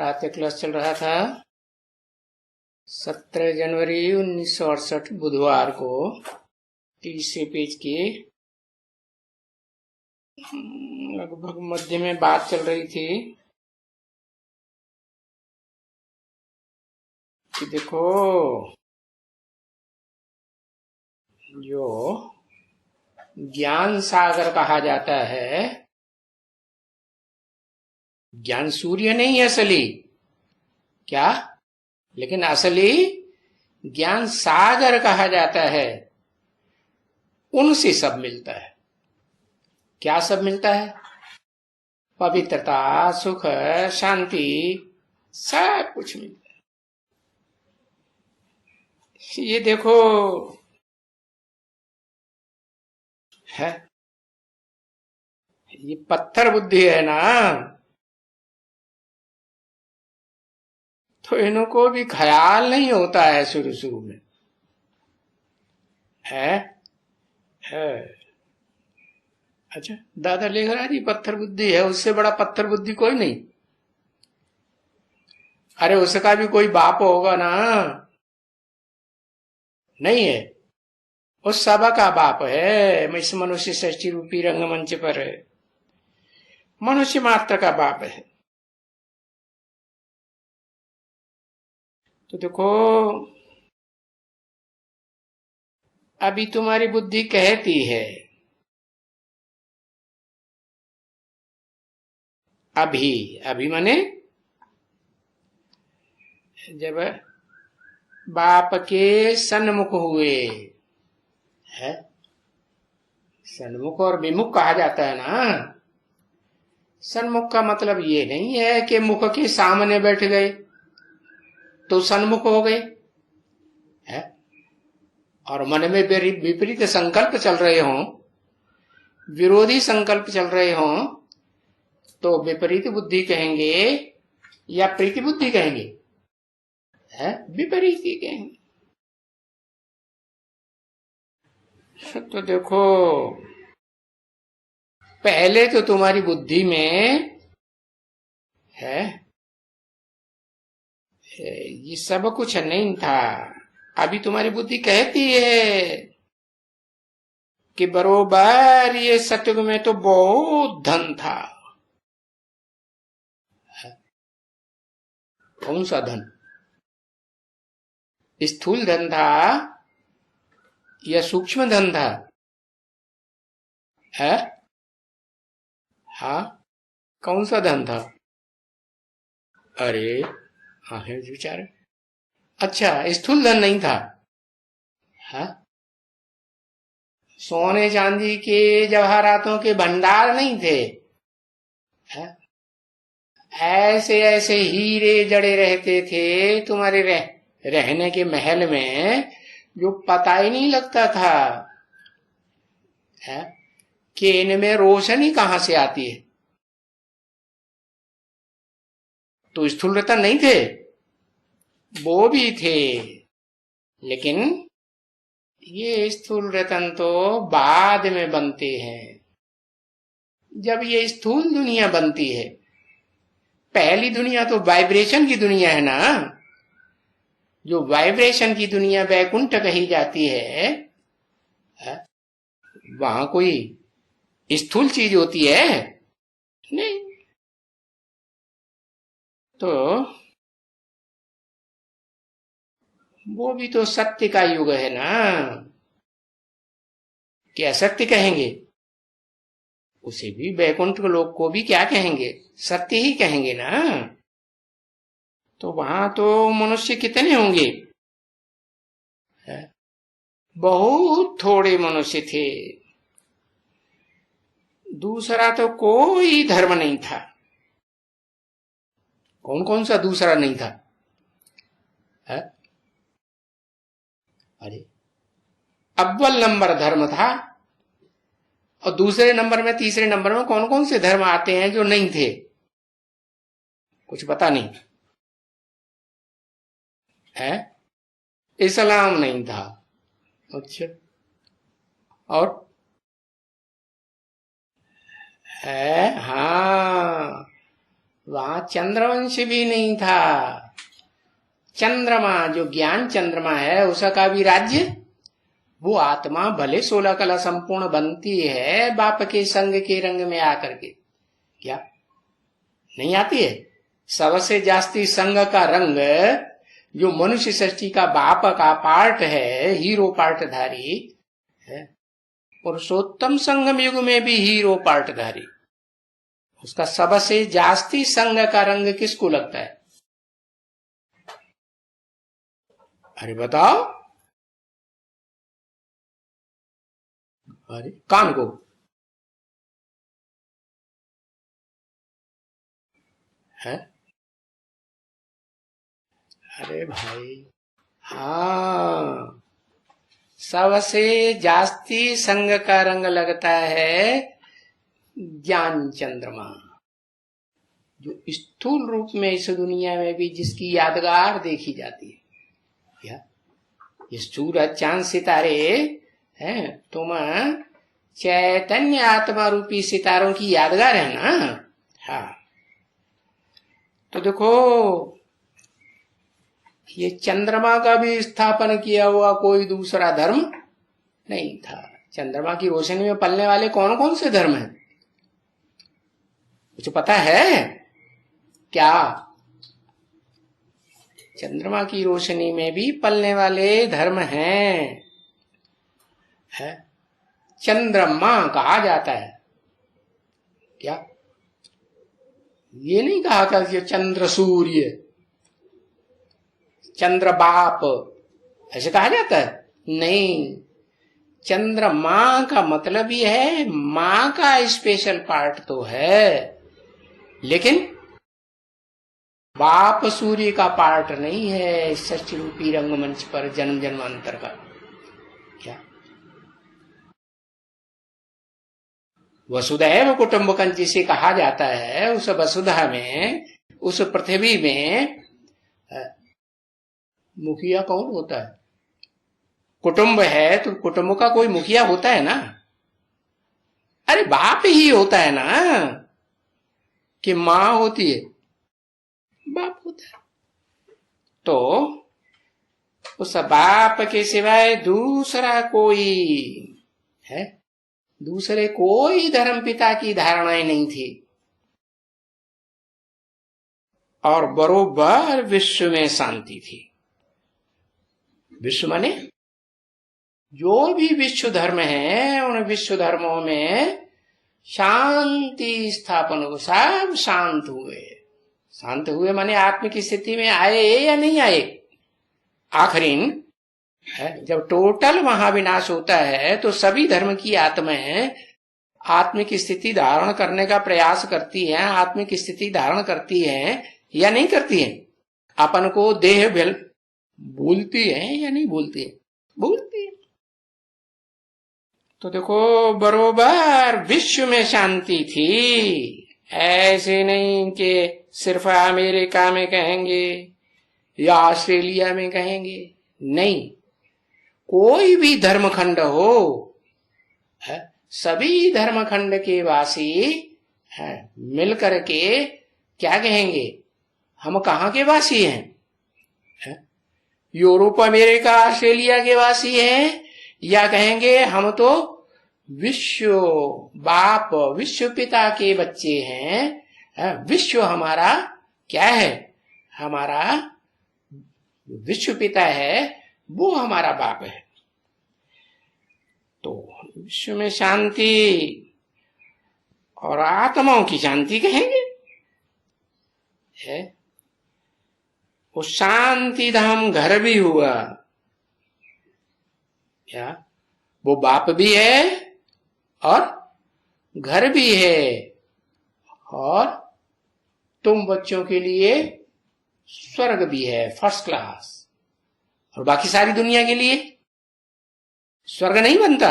प्रातः क्लास चल रहा था 17 जनवरी 1968 बुधवार को। 30 पेज की लगभग मध्य में बात चल रही थी कि देखो जो ज्ञान सागर कहा जाता है, ज्ञान सूर्य नहीं है असली, क्या, लेकिन असली ज्ञान सागर कहा जाता है। उनसे सब मिलता है। क्या सब मिलता है? पवित्रता, सुख, शांति, सब कुछ मिलता है। ये देखो है, ये पत्थर बुद्धि है ना, तो इनको भी ख्याल नहीं होता है शुरू शुरू में। है अच्छा, दादा लिख रहा है जी पत्थर बुद्धि है, उससे बड़ा पत्थर बुद्धि कोई नहीं। अरे उसका भी कोई बाप होगा ना, नहीं है, उस सब का बाप है। इस मनुष्य सृष्टि रूपी रंगमंच पर मनुष्य मात्र का बाप है। तो देखो अभी तुम्हारी बुद्धि कहती है, अभी माने जब बाप के सन्मुख हुए है, सन्मुख और विमुख कहा जाता है ना। सन्मुख का मतलब ये नहीं है कि मुख के सामने बैठ गए तो सन्मुख हो गए है, और मन में विपरीत संकल्प चल रहे हों, विरोधी संकल्प चल रहे हों, तो विपरीत बुद्धि कहेंगे या प्रीति बुद्धि कहेंगे? है, विपरीत ही कहेंगे। तो देखो पहले तो तुम्हारी बुद्धि में है ये सब कुछ नहीं था। अभी तुम्हारी बुद्धि कहती है कि बरोबर ये सतयुग में तो बहुत धन था। कौन सा धन? स्थूल धन था या सूक्ष्म धन था? है हाँ, कौन सा धन था? अरे हाँ है विचार। अच्छा, स्थूल धन नहीं था। हाँ, सोने चांदी के जवाहरातों के भंडार नहीं थे। है? ऐसे ऐसे हीरे जड़े रहते थे तुम्हारे रहने के महल में, जो पता ही नहीं लगता था है कि इनमें रोशनी कहां से आती है। तो स्थूल रतन नहीं थे, वो भी थे, लेकिन ये स्थूल रतन तो बाद में बनते हैं। जब ये स्थूल दुनिया बनती है, पहली दुनिया तो वाइब्रेशन की दुनिया है ना, जो वाइब्रेशन की दुनिया वैकुंठ कही जाती है, वहां कोई स्थूल चीज होती है नहीं। तो वो भी तो सत्य का युग है ना, क्या सत्य कहेंगे? उसे भी वैकुंठ लोक को भी क्या कहेंगे? सत्य ही कहेंगे ना। तो वहां तो मनुष्य कितने होंगे? बहुत थोड़े मनुष्य थे। दूसरा तो कोई धर्म नहीं था। कौन कौन सा दूसरा नहीं था? है? अरे अव्वल नंबर धर्म था, और दूसरे नंबर में तीसरे नंबर में कौन कौन से धर्म आते हैं जो नहीं थे? कुछ पता नहीं है। इस्लाम नहीं था। अच्छा, और है हाँ, वहां चंद्रवंश भी नहीं था। चंद्रमा, जो ज्ञान चंद्रमा है, उसका भी राज्य, वो आत्मा भले 16 कला संपूर्ण बनती है बाप के संग के रंग में आकर के, क्या नहीं आती है? सबसे जास्ती संग का रंग जो मनुष्य सृष्टि का बाप का पार्ट है, हीरो पार्टधारी है, पुरुषोत्तम संगम युग में भी हीरो पार्टधारी, उसका सबसे जास्ती संग का रंग किसको लगता है? अरे बताओ, अरे कान को है? अरे भाई, हाँ, सबसे जास्ती संग का रंग लगता है ज्ञान चंद्रमा, जो स्थूल रूप में इस दुनिया में भी जिसकी यादगार देखी जाती है। क्या ये सूरज चांद सितारे हैं, तुम चैतन्य आत्मा रूपी सितारों की यादगार है ना? हाँ, तो देखो, ये चंद्रमा का भी स्थापन किया हुआ कोई दूसरा धर्म नहीं था। चंद्रमा की रोशनी में पलने वाले कौन कौन से धर्म हैं, कुछ पता है क्या? चंद्रमा की रोशनी में भी पलने वाले धर्म हैं, है? चंद्रमा कहा जाता है, क्या ये नहीं कहा था कि चंद्र सूर्य, चंद्र बाप, ऐसे कहा जाता है? नहीं, चंद्रमा का मतलब ये है मां का स्पेशल पार्ट तो है, लेकिन बाप सूर्य का पार्ट नहीं है सृष्टि रूपी रंगमंच पर जन्म जन्मांतर का। क्या वसुधैव कुटुंबकम जिसे कहा जाता है, उस वसुधा में, उस पृथ्वी में मुखिया कौन होता है? कुटुंब है तो कुटुंब का कोई मुखिया होता है ना? अरे बाप ही होता है ना, कि मां होती है? बाप होता है। तो उस बाप के सिवाय दूसरा कोई है, दूसरे कोई धर्म पिता की धारणाएं नहीं थी, और बरोबर विश्व में शांति थी। विश्व माने जो भी विश्व धर्म है, उन विश्व धर्मों में शांति स्थापन हो, सब शांत हुए। शांत हुए माने आत्मिक स्थिति में आए या नहीं आए? आखिरीन है, जब टोटल महाविनाश होता है तो सभी धर्म की आत्माएं आत्मिक स्थिति धारण करने का प्रयास करती हैं, आत्मिक स्थिति धारण करती हैं या नहीं करती हैं? अपन को देह भूलती है या नहीं भूलती है? भूलती है। तो देखो, बरोबर विश्व में शांति थी। ऐसे नहीं कि सिर्फ अमेरिका में कहेंगे या ऑस्ट्रेलिया में कहेंगे, नहीं, कोई भी धर्मखंड हो, सभी धर्मखंड के वासी मिलकर के क्या कहेंगे? हम कहाँ के वासी हैं? यूरोप, अमेरिका, ऑस्ट्रेलिया के वासी हैं, या कहेंगे हम तो विश्व बाप, विश्व पिता के बच्चे हैं। विश्व हमारा क्या है? हमारा विश्व पिता है, वो हमारा बाप है। तो विश्व में शांति और आत्माओं की शांति कहेंगे, है? वो शांति धाम घर भी हुआ, क्या वो बाप भी है और घर भी है, और तुम बच्चों के लिए स्वर्ग भी है, फर्स्ट क्लास। और बाकी सारी दुनिया के लिए स्वर्ग नहीं बनता?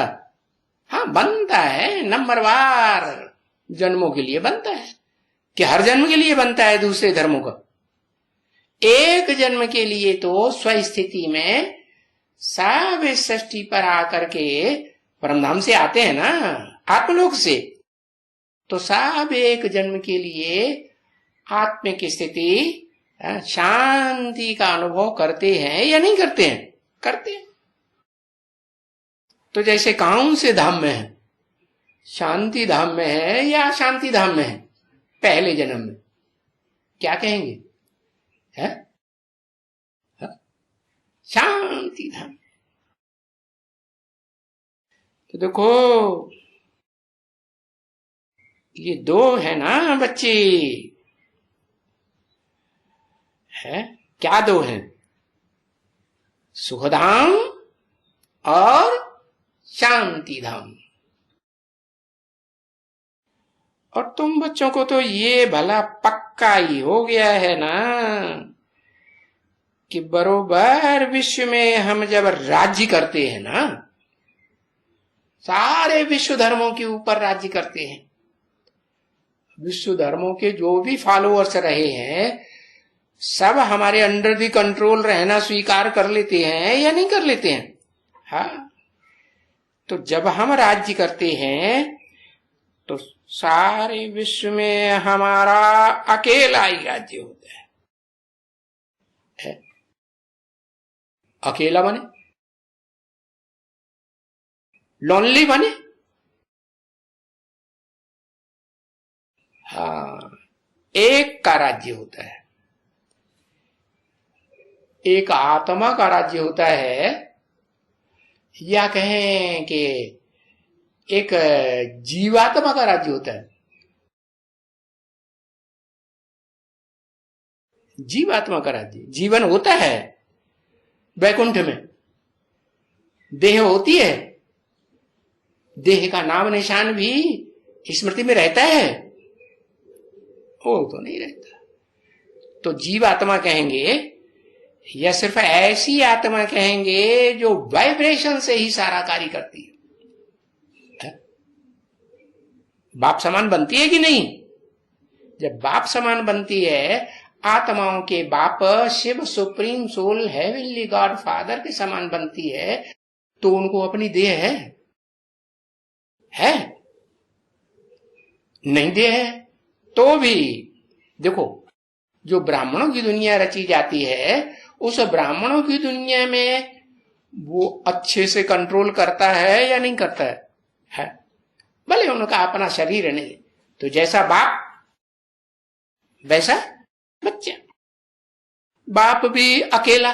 हाँ, बनता है, नंबरवार जन्मों के लिए बनता है। कि हर जन्म के लिए बनता है दूसरे धर्मों का? एक जन्म के लिए तो स्वस्थिति में सब सृष्टि पर आकर के परमधाम से आते हैं ना, आत्मलोक से, तो सब एक जन्म के लिए आत्मिक स्थिति, शांति का अनुभव करते हैं या नहीं करते हैं? करते हैं। तो जैसे कौन से धाम में है? शांति धाम में है या शांति धाम में है? पहले जन्म में क्या कहेंगे? है शांति धाम। तो देखो ये दो है ना बच्चे, है क्या दो हैं? सुखधाम और शांति धाम। और तुम बच्चों को तो ये भला पक्का ही हो गया है ना कि बरोबर विश्व में हम जब राज्य करते हैं ना, सारे विश्व धर्मों के ऊपर राज्य करते हैं, विश्व धर्मों के जो भी फॉलोअर्स रहे हैं सब हमारे अंडर दी कंट्रोल रहना स्वीकार कर लेते हैं या नहीं कर लेते हैं? हाँ। तो जब हम राज्य करते हैं तो सारे विश्व में हमारा अकेला ही राज्य होता है। अकेला बने, लोनली बने, हाँ, एक का राज्य होता है, एक आत्मा का राज्य होता है, या कहें कि एक जीवात्मा का राज्य होता है। जीवात्मा का राज्य, जीवन होता है वैकुंठ में, देह होती है, देह का नाम निशान भी स्मृति में रहता है? वो तो नहीं रहता। तो जीवात्मा कहेंगे या सिर्फ ऐसी आत्मा कहेंगे जो वाइब्रेशन से ही सारा कार्य करती है? बाप समान बनती है कि नहीं? जब बाप समान बनती है, आत्माओं के बाप Shiva supreme soul heavenly God father के समान बनती है, तो उनको अपनी देह है नहीं देह है तो भी देखो, जो ब्राह्मणों की दुनिया रची जाती है, उस ब्राह्मणों की दुनिया में वो अच्छे से कंट्रोल करता है या नहीं करता है? भले उनका अपना शरीर नहीं, तो जैसा बाप वैसा बच्चा। बाप भी अकेला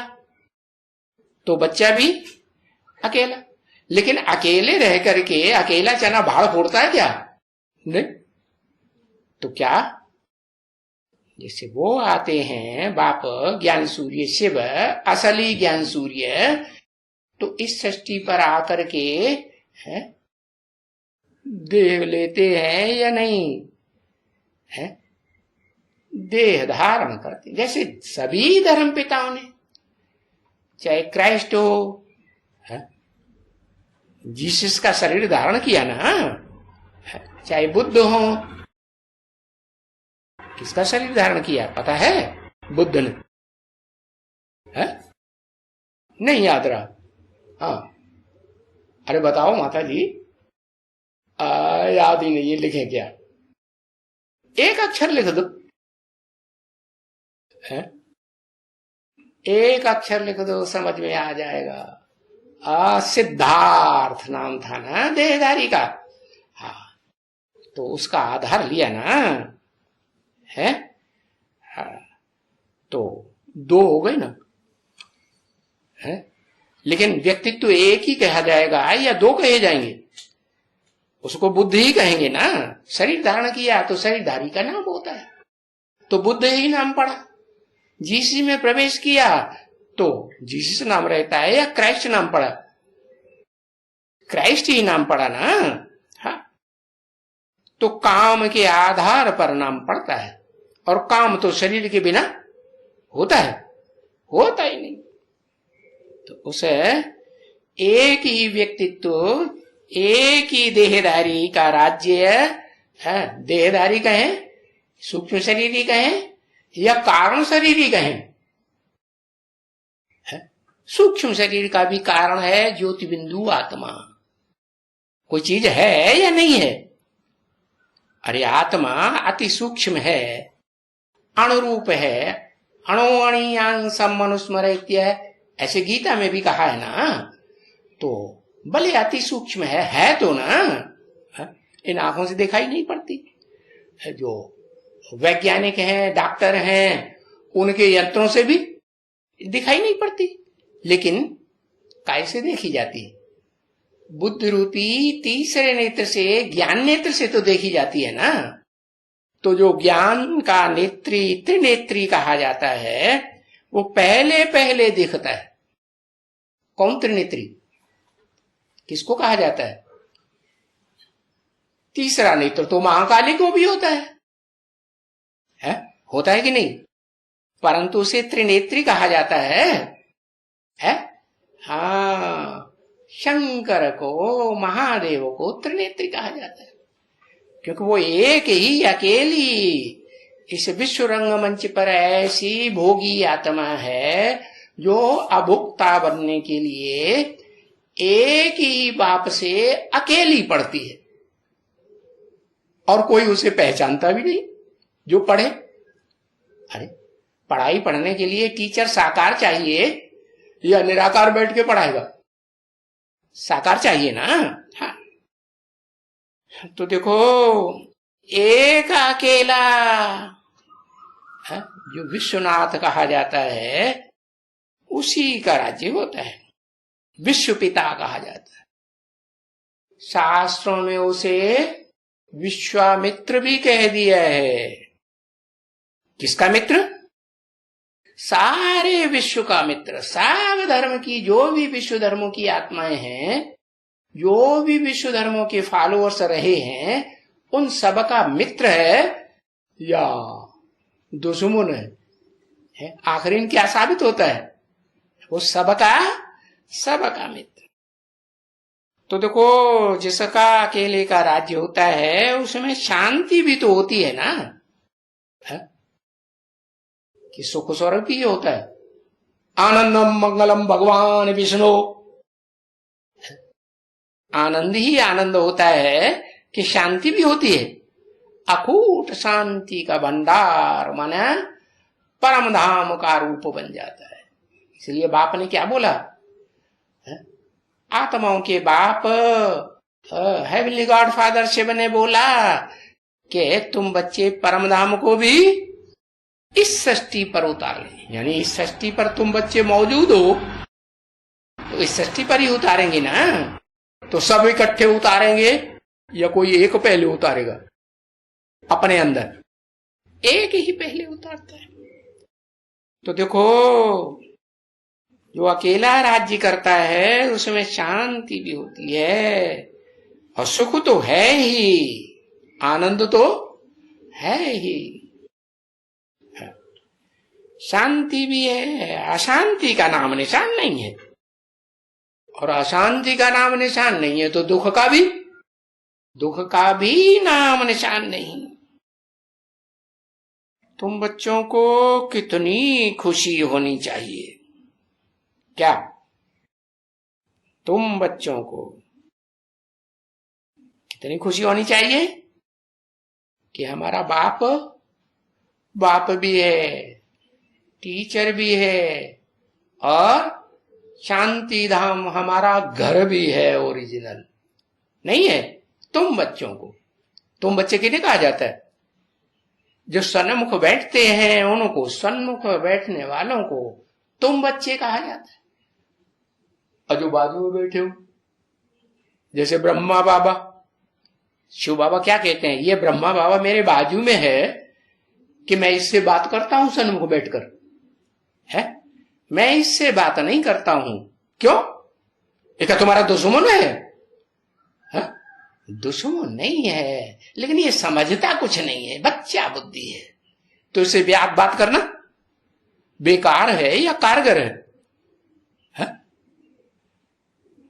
तो बच्चा भी अकेला, लेकिन अकेले रह करके अकेला चना भाड़ फोड़ता है क्या? नहीं। तो क्या जैसे वो आते हैं बाप ज्ञान सूर्य शिव, असली ज्ञान सूर्य, तो इस सृष्टि पर आकर के है देह लेते हैं या नहीं है? देह धारण करते, जैसे सभी धर्म पिताओं ने, चाहे क्राइस्ट हो, जीसस का शरीर धारण किया ना, चाहे बुद्ध हो, किसका शरीर धारण किया पता है? बुद्ध ने, है? नहीं याद रहा? हाँ, अरे बताओ माता जी, याद ही नहीं, ये लिखे क्या? एक अक्षर लिख दो, है? एक अक्षर लिख दो, समझ में आ जाएगा। सिद्धार्थ नाम था ना देहधारी का। हाँ, तो उसका आधार लिया ना, है? हाँ, तो दो हो गए ना, है? लेकिन व्यक्तित्व एक ही कहा जाएगा या दो कहे जाएंगे? उसको बुद्ध ही कहेंगे ना। शरीर धारण किया तो शरीरधारी का नाम होता है, तो बुद्ध ही नाम पड़ा। जीसी में प्रवेश किया तो जीसस नाम रहता है या क्राइस्ट नाम पड़ा? क्राइस्ट ही नाम पड़ा ना। हाँ, तो काम के आधार पर नाम पड़ता है, और काम तो शरीर के बिना होता है? होता ही नहीं। तो उसे एक ही व्यक्तित्व, एक ही देहधारी का राज्य है। देहधारी कहें, सूक्ष्म शरीरी कहें या कारण शरीरी कहें, सूक्ष्म शरीर का भी कारण है ज्योति बिंदु आत्मा। कोई चीज है या नहीं है? अरे आत्मा अति सूक्ष्म है, अणुरूप है, अणोअणीयांग मनुस्मृत्य, ऐसे गीता में भी कहा है ना। तो भले अति सूक्ष्म है तो ना, इन आंखों से दिखाई नहीं पड़ती। जो वैज्ञानिक हैं, डॉक्टर हैं, उनके यंत्रों से भी दिखाई नहीं पड़ती, लेकिन काय से देखी जाती? बुद्धि रूपी तीसरे नेत्र से, ज्ञान नेत्र से तो देखी जाती है ना। तो जो ज्ञान का नेत्री, त्रिनेत्री कहा जाता है, वो पहले पहले दिखता है। कौन त्रिनेत्री? किसको कहा जाता है? तीसरा नेत्र तो महाकाली को भी होता है? होता है कि नहीं? परंतु उसे त्रिनेत्री कहा जाता है? हाँ, शंकर को, महादेव को त्रिनेत्री कहा जाता है, क्योंकि वो एक ही अकेली इस विश्व रंगमंच पर ऐसी भोगी आत्मा है जो अभुक्ता बनने के लिए एक ही बाप से अकेली पढ़ती है, और कोई उसे पहचानता भी नहीं जो पढ़े। अरे पढ़ाई पढ़ने के लिए टीचर साकार चाहिए या निराकार बैठ के पढ़ाएगा? साकार चाहिए ना। हाँ, तो देखो, एक अकेला जो विश्वनाथ कहा जाता है, उसी का राज्य होता है, विश्व पिता कहा जाता है। शास्त्रों में उसे विश्वामित्र भी कह दिया है। किसका मित्र? सारे विश्व का मित्र। सब धर्म की, जो भी विश्व धर्मों की आत्माएं हैं, जो भी विश्व धर्मों के फॉलोअर्स रहे हैं, उन सब का मित्र है या दुश्मन है? आखिर क्या साबित होता है? वो सबका मित्र। तो देखो, जिसका अकेले का राज्य होता है, उसमें शांति भी तो होती है ना, कि सुख स्वर्ग भी होता है। आनंदम मंगलम भगवान विष्णु, आनंद ही आनंद होता है कि शांति भी होती है। अकूट शांति का भंडार माना परम धाम का रूप बन जाता है। इसलिए बाप ने क्या बोला? आत्माओं के बाप हेवनली गॉड फादर शिव ने बोला कि तुम बच्चे परम धाम को भी इस सृष्टि पर उतार ले, यानी इस सृष्टि पर तुम बच्चे मौजूद हो तो इस सृष्टि पर ही उतारेंगे ना। तो सब इकट्ठे उतारेंगे या कोई एक पहले उतारेगा? अपने अंदर एक ही पहले उतारता है। तो देखो, जो अकेला राज्य करता है उसमें शांति भी होती है, और सुख तो है ही, आनंद तो है ही, शांति भी है। अशांति का नाम निशान नहीं है, और अशांति का नाम निशान नहीं है तो दुख का भी नाम निशान नहीं। तुम बच्चों को कितनी खुशी होनी चाहिए, क्या? तुम बच्चों को कितनी खुशी होनी चाहिए कि हमारा बाप भी है, टीचर भी है, और शांति धाम हमारा घर भी है, ओरिजिनल नहीं है। तुम बच्चे किन्हें कहा जाता है? जो सन्मुख बैठते हैं उनको, सन्मुख बैठने वालों को तुम बच्चे कहा जाता है। और जो बाजू में बैठे हो, जैसे ब्रह्मा बाबा, शिव बाबा क्या कहते हैं? ये ब्रह्मा बाबा मेरे बाजू में है कि मैं इससे बात करता हूं सन्मुख बैठकर, है? मैं इससे बात नहीं करता हूं। क्यों? क्या तुम्हारा दुश्मन है? दुश्मन नहीं है, लेकिन ये समझता कुछ नहीं है, बच्चा बुद्धि है, तो इससे बात करना बेकार है या कारगर है?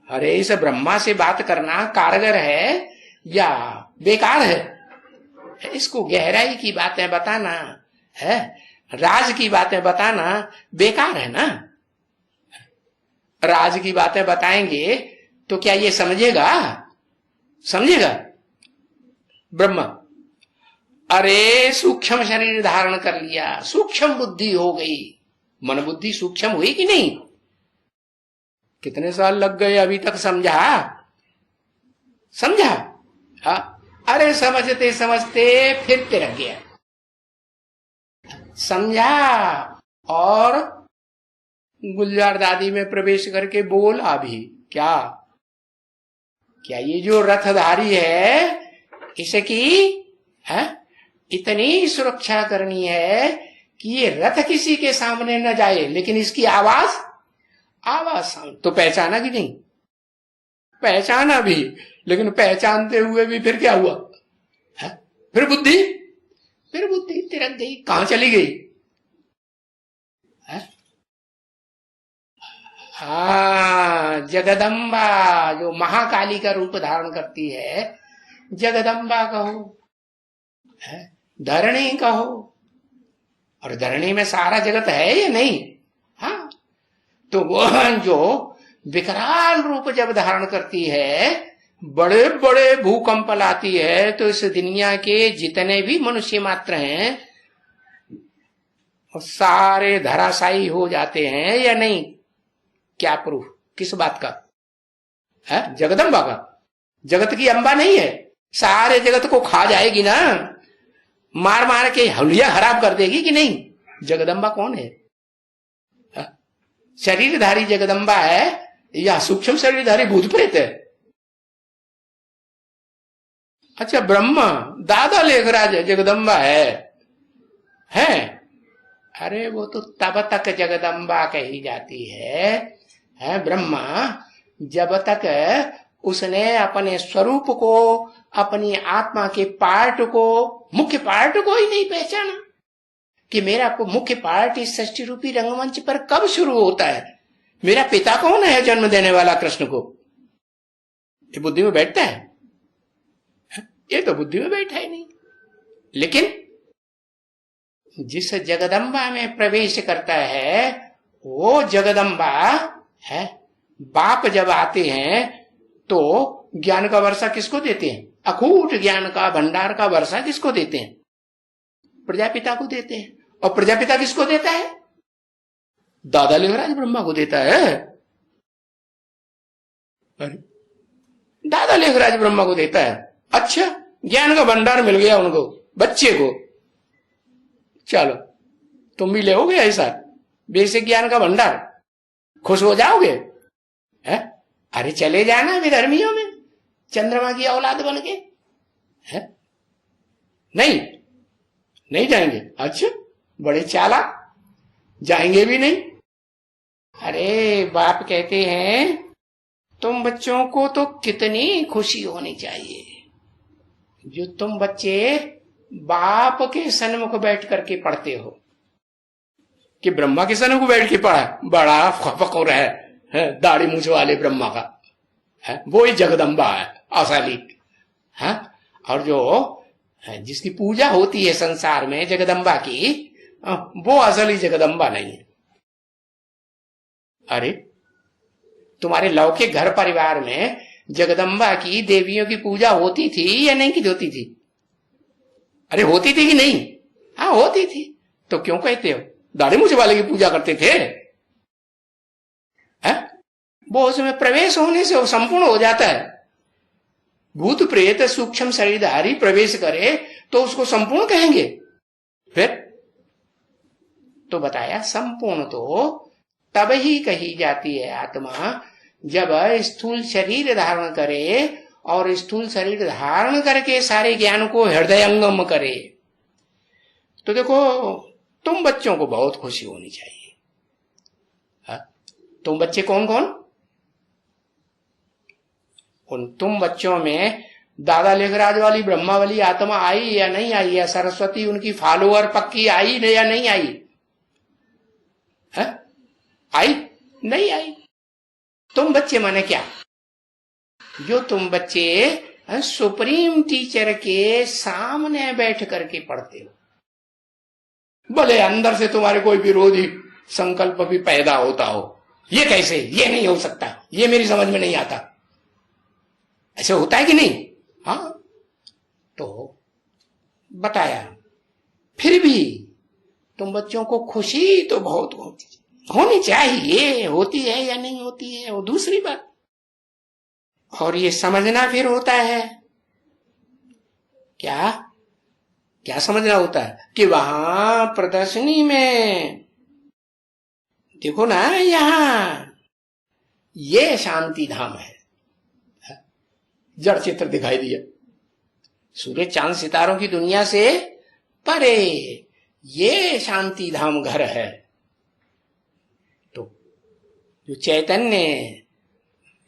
अरे इस ब्रह्मा से बात करना कारगर है या बेकार है? इसको गहराई की बातें बताना है, राज की बातें बताना बेकार है ना। राज की बातें बताएंगे तो क्या ये समझेगा? ब्रह्मा अरे सूक्ष्म शरीर धारण कर लिया, सूक्ष्म बुद्धि हो गई, मन बुद्धि सूक्ष्म हुई कि नहीं? कितने साल लग गए अभी तक समझा? समझा? अरे समझते समझते फिर तिरक गया। समझा और गुलजार दादी में प्रवेश करके बोला भी क्या? क्या ये जो रथधारी है इसकी है इतनी सुरक्षा करनी है कि ये रथ किसी के सामने न जाए, लेकिन इसकी आवाज तो पहचाना कि नहीं? पहचाना भी, लेकिन पहचानते हुए भी फिर क्या हुआ है? फिर बुद्धि तिरक गई। कहां चली गई है? जगदम्बा, जो महाकाली का रूप धारण करती है, जगदम्बा कहो है, धरणी कहो, और धरणी में सारा जगत है या नहीं? हाँ, तो वो जो विकराल रूप जब धारण करती है, बड़े बड़े भूकंप लाती है, तो इस दुनिया के जितने भी मनुष्य मात्र हैं सारे धराशायी हो जाते हैं या नहीं? क्या प्रूफ? किस बात का है? जगदम्बा का। जगत की अंबा नहीं है, सारे जगत को खा जाएगी ना, मार मार के हलिया खराब कर देगी कि नहीं? जगदम्बा कौन है? शरीरधारी जगदम्बा है या सूक्ष्म शरीरधारी भूत प्रेत है? अच्छा, ब्रह्मा दादा लेखराज जगदम्बा है? अरे वो तो तब तक जगदम्बा कही जाती है ब्रह्मा, जब तक उसने अपने स्वरूप को, अपनी आत्मा के पार्ट को, मुख्य पार्ट को ही नहीं पहचाना कि मेरा मुख्य पार्ट इस सृष्टि रूपी रंगमंच पर कब शुरू होता है, मेरा पिता कौन है जन्म देने वाला कृष्ण को। ये बुद्धि में बैठता है? ये तो बुद्धि में बैठा ही नहीं। लेकिन जिस जगदम्बा में प्रवेश करता है, वो जगदम्बा है, बाप जब आते हैं तो ज्ञान का वर्षा किसको देते हैं? अखूट ज्ञान का भंडार का वर्षा किसको देते हैं? प्रजापिता को देते हैं। और प्रजापिता किसको देता है? दादा लेखराज ब्रह्मा को देता है। अरे दादा लेखराज ब्रह्मा को देता है। अच्छा, ज्ञान का भंडार मिल गया उनको, बच्चे को। चलो तुम भी ले ऐसा बेसिक ज्ञान का भंडार, खुश हो जाओगे है? अरे चले जाना विधर्मियों में, चंद्रमा की औलाद बन के है? नहीं जाएंगे। अच्छा, बड़े चालाक, जाएंगे भी नहीं। अरे बाप कहते हैं तुम बच्चों को तो कितनी खुशी होनी चाहिए जो तुम बच्चे बाप के सन्मुख बैठ करके पढ़ते हो। कि ब्रह्मा के सन्मुख बैठ के पढ़ा, बड़ा फकोर है दाढ़ी मूछ वाले ब्रह्मा का है, वो ही जगदम्बा है असली है। और जो है जिसकी पूजा होती है संसार में जगदम्बा की, वो असली जगदम्बा नहीं है। अरे तुम्हारे लौकिक घर परिवार में जगदम्बा की, देवियों की पूजा होती थी या नहीं की होती थी? अरे होती थी कि नहीं? हाँ होती थी। तो क्यों कहते हो दाढ़ी मूछ वाले की पूजा करते थे? वो उसमें प्रवेश होने से वो संपूर्ण हो जाता है। भूत प्रेत सूक्ष्म शरीरधारी प्रवेश करे तो उसको संपूर्ण कहेंगे। फिर तो बताया संपूर्ण तो तब ही कही जाती है आत्मा जब स्थूल शरीर धारण करे, और स्थूल शरीर धारण करके सारे ज्ञान को हृदयंगम करे। तो देखो तुम बच्चों को बहुत खुशी होनी चाहिए। तुम बच्चे कौन कौन? उन तुम बच्चों में दादा लेखराज वाली ब्रह्मा वाली आत्मा आई या नहीं आई, या सरस्वती उनकी फॉलोअर पक्की आई या नहीं आई? आई नहीं आई। तुम बच्चे माने क्या? जो तुम बच्चे सुप्रीम टीचर के सामने बैठ करके पढ़ते हो, भले अंदर से तुम्हारे कोई विरोधी संकल्प भी पैदा होता हो, ये कैसे, ये नहीं हो सकता, ये मेरी समझ में नहीं आता, ऐसे होता है कि नहीं? हाँ, तो बताया। फिर भी तुम बच्चों को खुशी तो बहुत होनी चाहिए, होती है या नहीं होती है वो दूसरी बात। और ये समझना फिर होता है क्या क्या समझना होता है कि वहां प्रदर्शनी में देखो ना, यहाँ ये शांति धाम है, जड़ चित्र दिखाई दिया, सूरज चांद सितारों की दुनिया से परे ये शांति धाम घर है। तो जो चैतन्य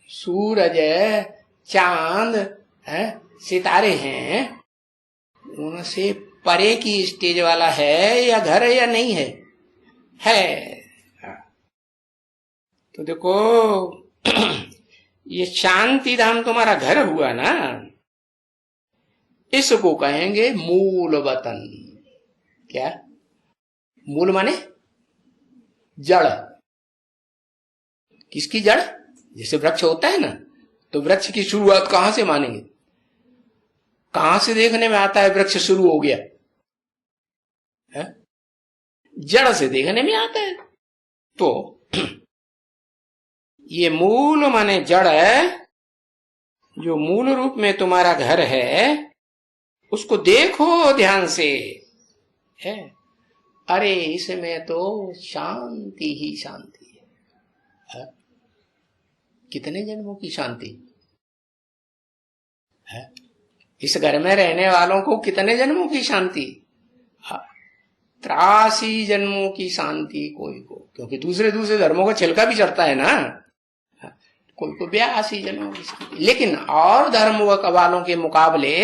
सूरज चांद सितारे हैं उनसे परे की स्टेज वाला है या घर है या नहीं है? है। तो देखो ये शांति धाम तुम्हारा घर हुआ ना, इसको कहेंगे मूल वतन। क्या मूल माने? जड़। किसकी जड़? जैसे वृक्ष होता है ना, तो वृक्ष की शुरुआत कहां से मानेंगे? कहां से देखने में आता है वृक्ष शुरू हो गया है? जड़ से देखने में आता है। तो ये मूल माने जड़ है, जो मूल रूप में तुम्हारा घर है उसको देखो ध्यान से है। अरे इसमें तो शांति ही शांति है। कितने जन्मों की शांति है? इस घर में रहने वालों को कितने जन्मों की शांति? 83 जन्मों की शांति कोई को, क्योंकि दूसरे दूसरे धर्मों का छिलका भी चढ़ता है ना, कोई को 82 जन्मों की शांति। लेकिन और धर्म वालों के मुकाबले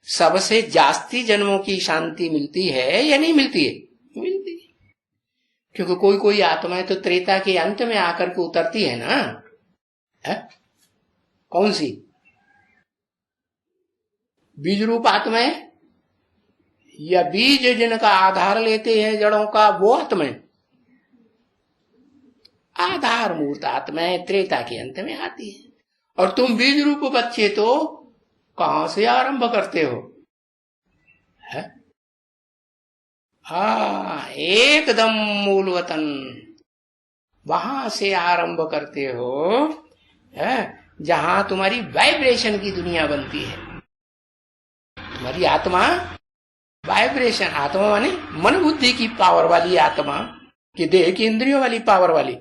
सबसे जास्ती जन्मों की शांति मिलती है या नहीं मिलती है? मिलती है। क्योंकि कोई कोई आत्माएं तो त्रेता के अंत में आकर के उतरती है ना। है? कौन सी? बीज रूप आत्माएं या बीज जिनका आधार लेते हैं जड़ों का, वो आत्माएं? आधार मूर्त आत्माएं त्रेता के अंत में आती है। और तुम बीज रूप बच्चे तो कहां से आरंभ करते हो? है? एकदम मूल वतन, वहां से आरंभ करते हो है, जहां तुम्हारी वाइब्रेशन की दुनिया बनती है। तुम्हारी आत्मा वाइब्रेशन, आत्मा माने मन बुद्धि की पावर वाली आत्मा, कि देह की इंद्रियों वाली पावर वाली,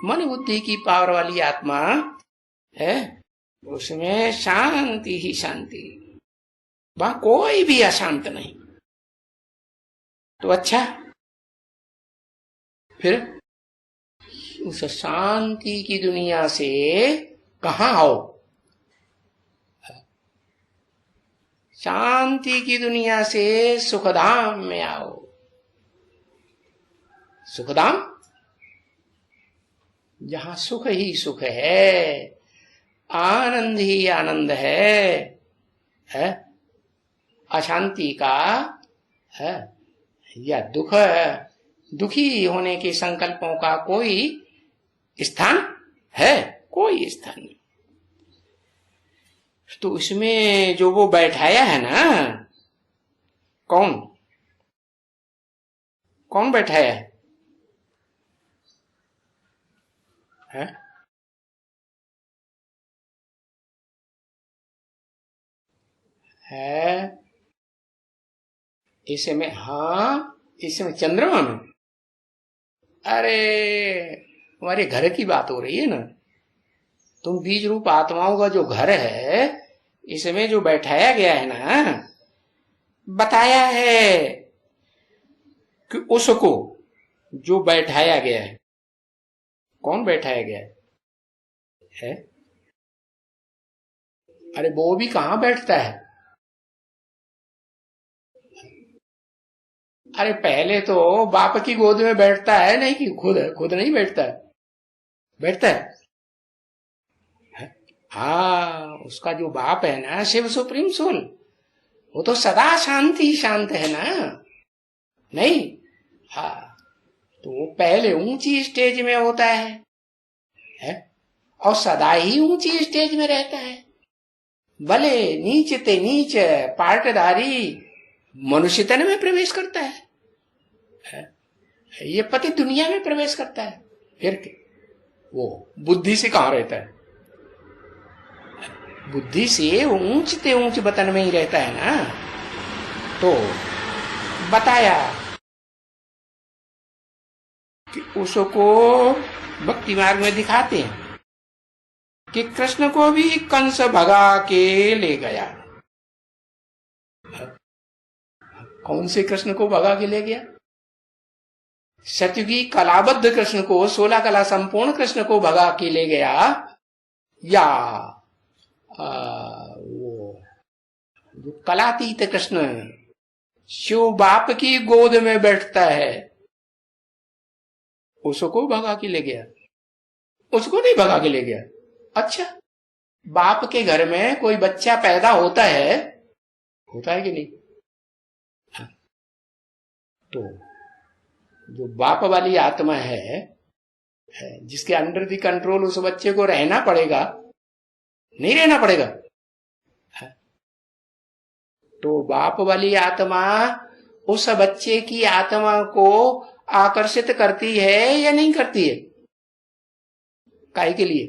मन बुद्धि की पावर वाली आत्मा है, उसमें शांति ही शांति, वहां कोई भी अशांत नहीं। तो अच्छा, फिर उस शांति की दुनिया से कहां आओ? शांति की दुनिया से सुखधाम में आओ। सुखधाम जहां सुख ही सुख है, आनंद ही आनंद है? अशांति का है या दुखी होने के संकल्पों का कोई स्थान है? कोई स्थान नहीं। तो इसमें जो वो बैठाया है ना, कौन बैठाया है? है इसमें? हाँ, इसमें चंद्रमा में। अरे हमारे घर की बात हो रही है ना। तुम बीज रूप आत्माओं का जो घर है, इसमें जो बैठाया गया है ना, बताया है कि उसको जो बैठाया गया है, कौन बैठाया गया है? अरे वो भी कहां बैठता है? अरे पहले तो बाप की गोद में बैठता है, नहीं कि खुद नहीं बैठता है? बैठता है। हाँ, उसका जो बाप है ना, शिव सुप्रीम सोल, वो तो सदा शांति शांत है ना, नहीं? हाँ, तो वो पहले ऊंची स्टेज में होता है और सदा ही ऊंची स्टेज में रहता है। भले नीच ते नीच पाटधारी मनुष्य तन में प्रवेश करता है? ये पति दुनिया में प्रवेश करता है, फिर के वो बुद्धि से कहां रहता है? बुद्धि से ऊंचते ऊंच वतन में ही रहता है ना। तो बताया कि उसको भक्ति मार्ग में दिखाते हैं कि कृष्ण को भी कंस भगा के ले गया। कौन से कृष्ण को भगा के ले गया? सतयुगी कलाबद्ध कृष्ण को, 16 कला संपूर्ण कृष्ण को भगा के ले गया, या वो जो कलातीत कृष्ण शिव बाप की गोद में बैठता है, उसको भगा के ले गया? उसको नहीं भगा के ले गया। अच्छा, बाप के घर में कोई बच्चा पैदा होता है कि नहीं? तो जो बाप वाली आत्मा है जिसके अंडर द कंट्रोल उस बच्चे को रहना पड़ेगा, नहीं रहना पड़ेगा? तो बाप वाली आत्मा उस बच्चे की आत्मा को आकर्षित करती है या नहीं करती है? काहे के लिए?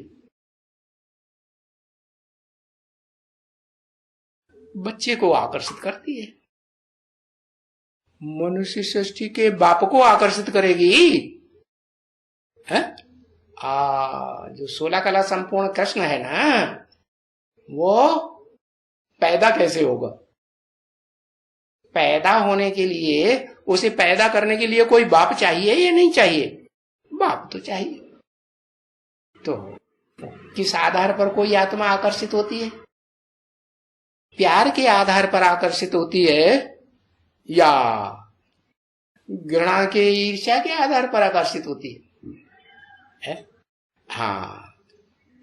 बच्चे को आकर्षित करती है। मनुष्य सृष्टि के बाप को आकर्षित करेगी है? जो 16 कला संपूर्ण कृष्ण है ना, वो पैदा कैसे होगा? पैदा होने के लिए, उसे पैदा करने के लिए कोई बाप चाहिए या नहीं चाहिए? बाप तो चाहिए। तो किस आधार पर कोई आत्मा आकर्षित होती है? प्यार के आधार पर आकर्षित होती है या घृणा के, ईर्ष्या के आधार पर आकर्षित होती है? हाँ,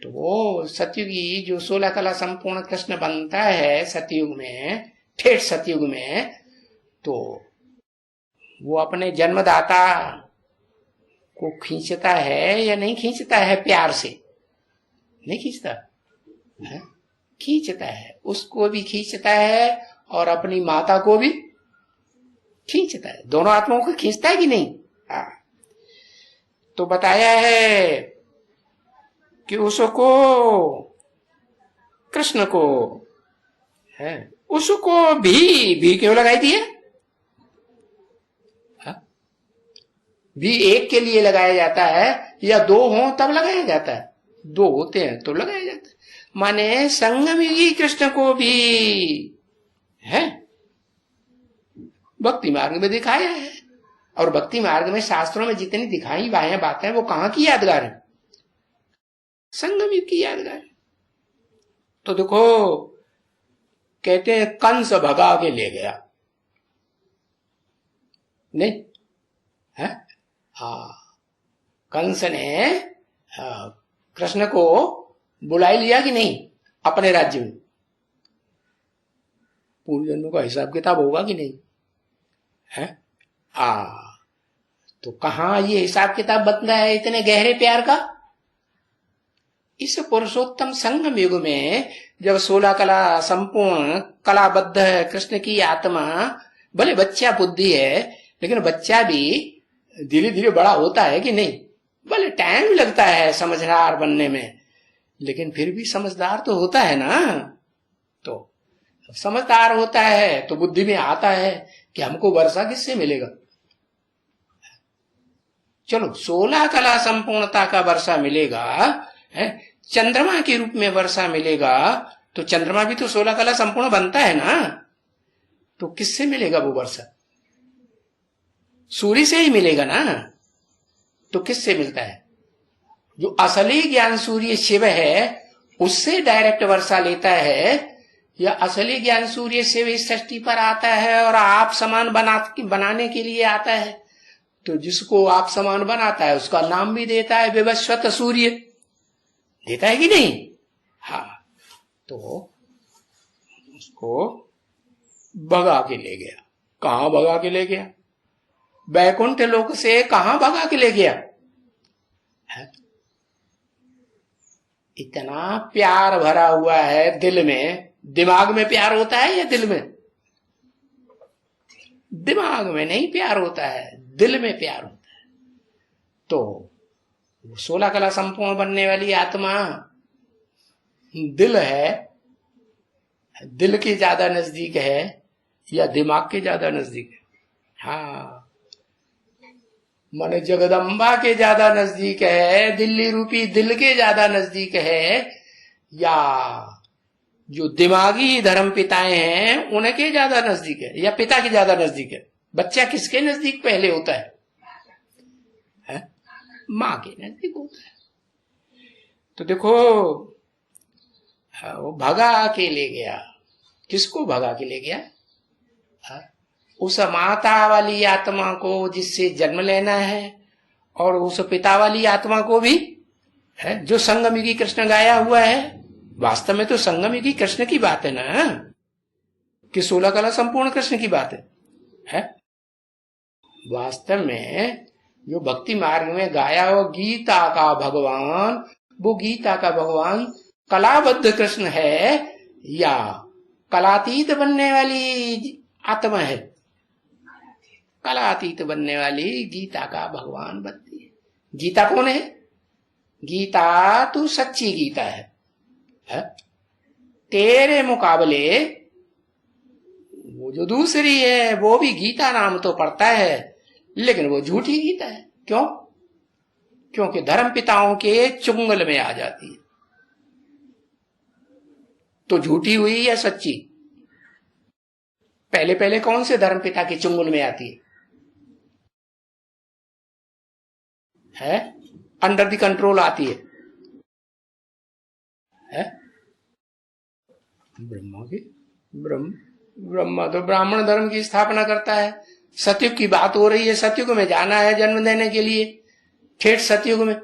तो वो सतयुगी जो 16 कला संपूर्ण कृष्ण बनता है सतयुग में, ठेठ सतयुग में, तो वो अपने जन्मदाता को खींचता है या नहीं खींचता है? प्यार से नहीं खींचता है? खींचता है, उसको भी खींचता है और अपनी माता को भी खींचता है। दोनों आत्माओं को खींचता है कि नहीं? तो बताया है कि उसको, कृष्ण को है, उसको भी क्यों लगाई दी है? भी एक के लिए लगाया जाता है या दो हों तब लगाया जाता है? दो होते हैं तो लगाया जाता है। माने संगमयुगी कृष्ण को भी है भक्ति मार्ग में दिखाया है। और भक्ति मार्ग में शास्त्रों में जितनी दिखाई बातें वो कहां की यादगार है? संगम युग की यादगार। तो देखो, कहते हैं कंस भगा के ले गया, नहीं है? कंस ने कृष्ण को बुला लिया कि नहीं अपने राज्य में? पूर्व जन्मों का हिसाब किताब होगा कि नहीं है? तो कहां ये हिसाब किताब बनता है इतने गहरे प्यार का? इस पुरुषोत्तम संगम युग में जब 16 कला संपूर्ण कलाबद्ध कृष्ण की आत्मा, भले बच्चा बुद्धि है लेकिन बच्चा भी धीरे धीरे बड़ा होता है कि नहीं? भले टाइम लगता है समझदार बनने में, लेकिन फिर भी समझदार तो होता है ना। तो समझदार होता है तो बुद्धि में आता है कि हमको वर्षा किससे मिलेगा? चलो 16 कला संपूर्णता का वर्षा मिलेगा है, चंद्रमा के रूप में वर्षा मिलेगा, तो चंद्रमा भी तो 16 कला संपूर्ण बनता है ना। तो किससे मिलेगा वो वर्षा? सूर्य से ही मिलेगा ना। तो किससे मिलता है? जो असली ज्ञान सूर्य शिव है उससे डायरेक्ट वर्षा लेता है, या असली ज्ञान सूर्य शिव इस सृष्टि पर आता है और आप समान बनाने के लिए आता है? तो जिसको आप समान बनाता है उसका नाम भी देता है विवस्वत सूर्य, देता है कि नहीं? हाँ, तो उसको भगा के ले गया। कहां भगा के ले गया? बैकुंठ लोक से कहां भगा के ले गया है? इतना प्यार भरा हुआ है दिल में। दिमाग में प्यार होता है या दिल में? दिमाग में नहीं प्यार होता है, दिल में प्यार होता है। तो 16 कला संपूर्ण बनने वाली आत्मा दिल है, दिल के ज्यादा नजदीक है या दिमाग के ज्यादा नजदीक है? हाँ, मन जगदम्बा के ज्यादा नजदीक है, दिल्ली रूपी दिल के ज्यादा नजदीक है, या जो दिमागी धर्म पिताएं हैं उनके ज्यादा नजदीक है, या पिता के ज्यादा नजदीक है? बच्चा किसके नजदीक पहले होता है? माँ के नजदीक होता है। तो देखो, वो भगा के ले गया, किसको भगा के ले गया? उस माता वाली आत्मा को जिससे जन्म लेना है, और उस पिता वाली आत्मा को भी है, जो संगमयुगी कृष्ण गाया हुआ है। वास्तव में तो संगमयुगी कृष्ण की बात है ना, कि 16 कला संपूर्ण कृष्ण की बात है? वास्तव में जो भक्ति मार्ग में गाया हो गीता का भगवान, वो गीता का भगवान कलाबद्ध कृष्ण है या कलातीत बनने वाली आत्मा है? कलातीत बनने वाली गीता का भगवान बनती है। गीता कौन है? गीता तू सच्ची गीता है? तेरे मुकाबले वो जो दूसरी है वो भी गीता नाम तो पड़ता है, लेकिन वो झूठी गीता है। क्यों? क्योंकि धर्म पिताओं के चुंगल में आ जाती है। तो झूठी हुई या सच्ची? पहले पहले कौन से धर्म पिता के चुंगल में आती है? अंडर द कंट्रोल आती है? ब्रह्मा की ब्रह्मा तो ब्राह्मण धर्म की स्थापना करता है। सतयुग की बात हो रही है, सतयुग में जाना है जन्म देने के लिए, ठेठ सतयुग में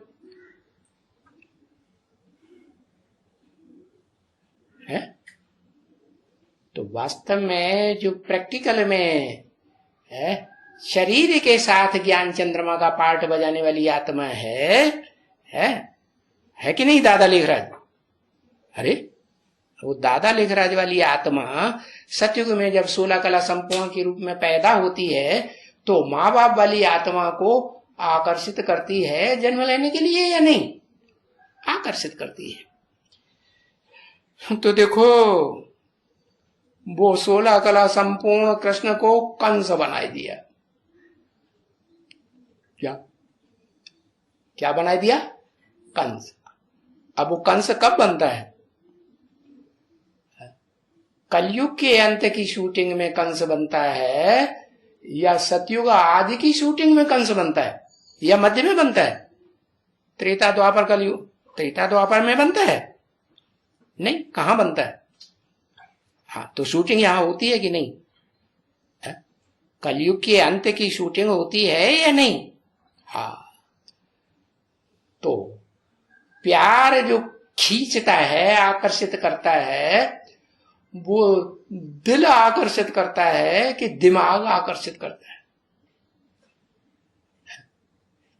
है। तो वास्तव में जो प्रैक्टिकल में है, शरीर के साथ ज्ञान चंद्रमा का पार्ट बजाने वाली आत्मा है कि नहीं दादा लेखराज? अरे वो दादा लेखराज वाली आत्मा सतयुग में जब 16 कला संपूर्ण के रूप में पैदा होती है, तो माँ बाप वाली आत्मा को आकर्षित करती है जन्म लेने के लिए या नहीं? आकर्षित करती है। तो देखो, वो 16 कला संपूर्ण कृष्ण को कंस बनाई दिया। क्या बनाई दिया? कंस। अब वो कंस कब बनता है? कलयुग के अंत की शूटिंग में कंस बनता है, या सतयुग आदि की शूटिंग में कंस बनता है, या मध्य में बनता है? त्रेता द्वापर कलयुग, त्रेता द्वापर में बनता है? नहीं, कहां बनता है? हाँ, तो शूटिंग यहां होती है कि नहीं? कलयुग के अंत की शूटिंग होती है या नहीं? हाँ। तो प्यार जो खींचता है, आकर्षित करता है, वो दिल आकर्षित करता है कि दिमाग आकर्षित करता है?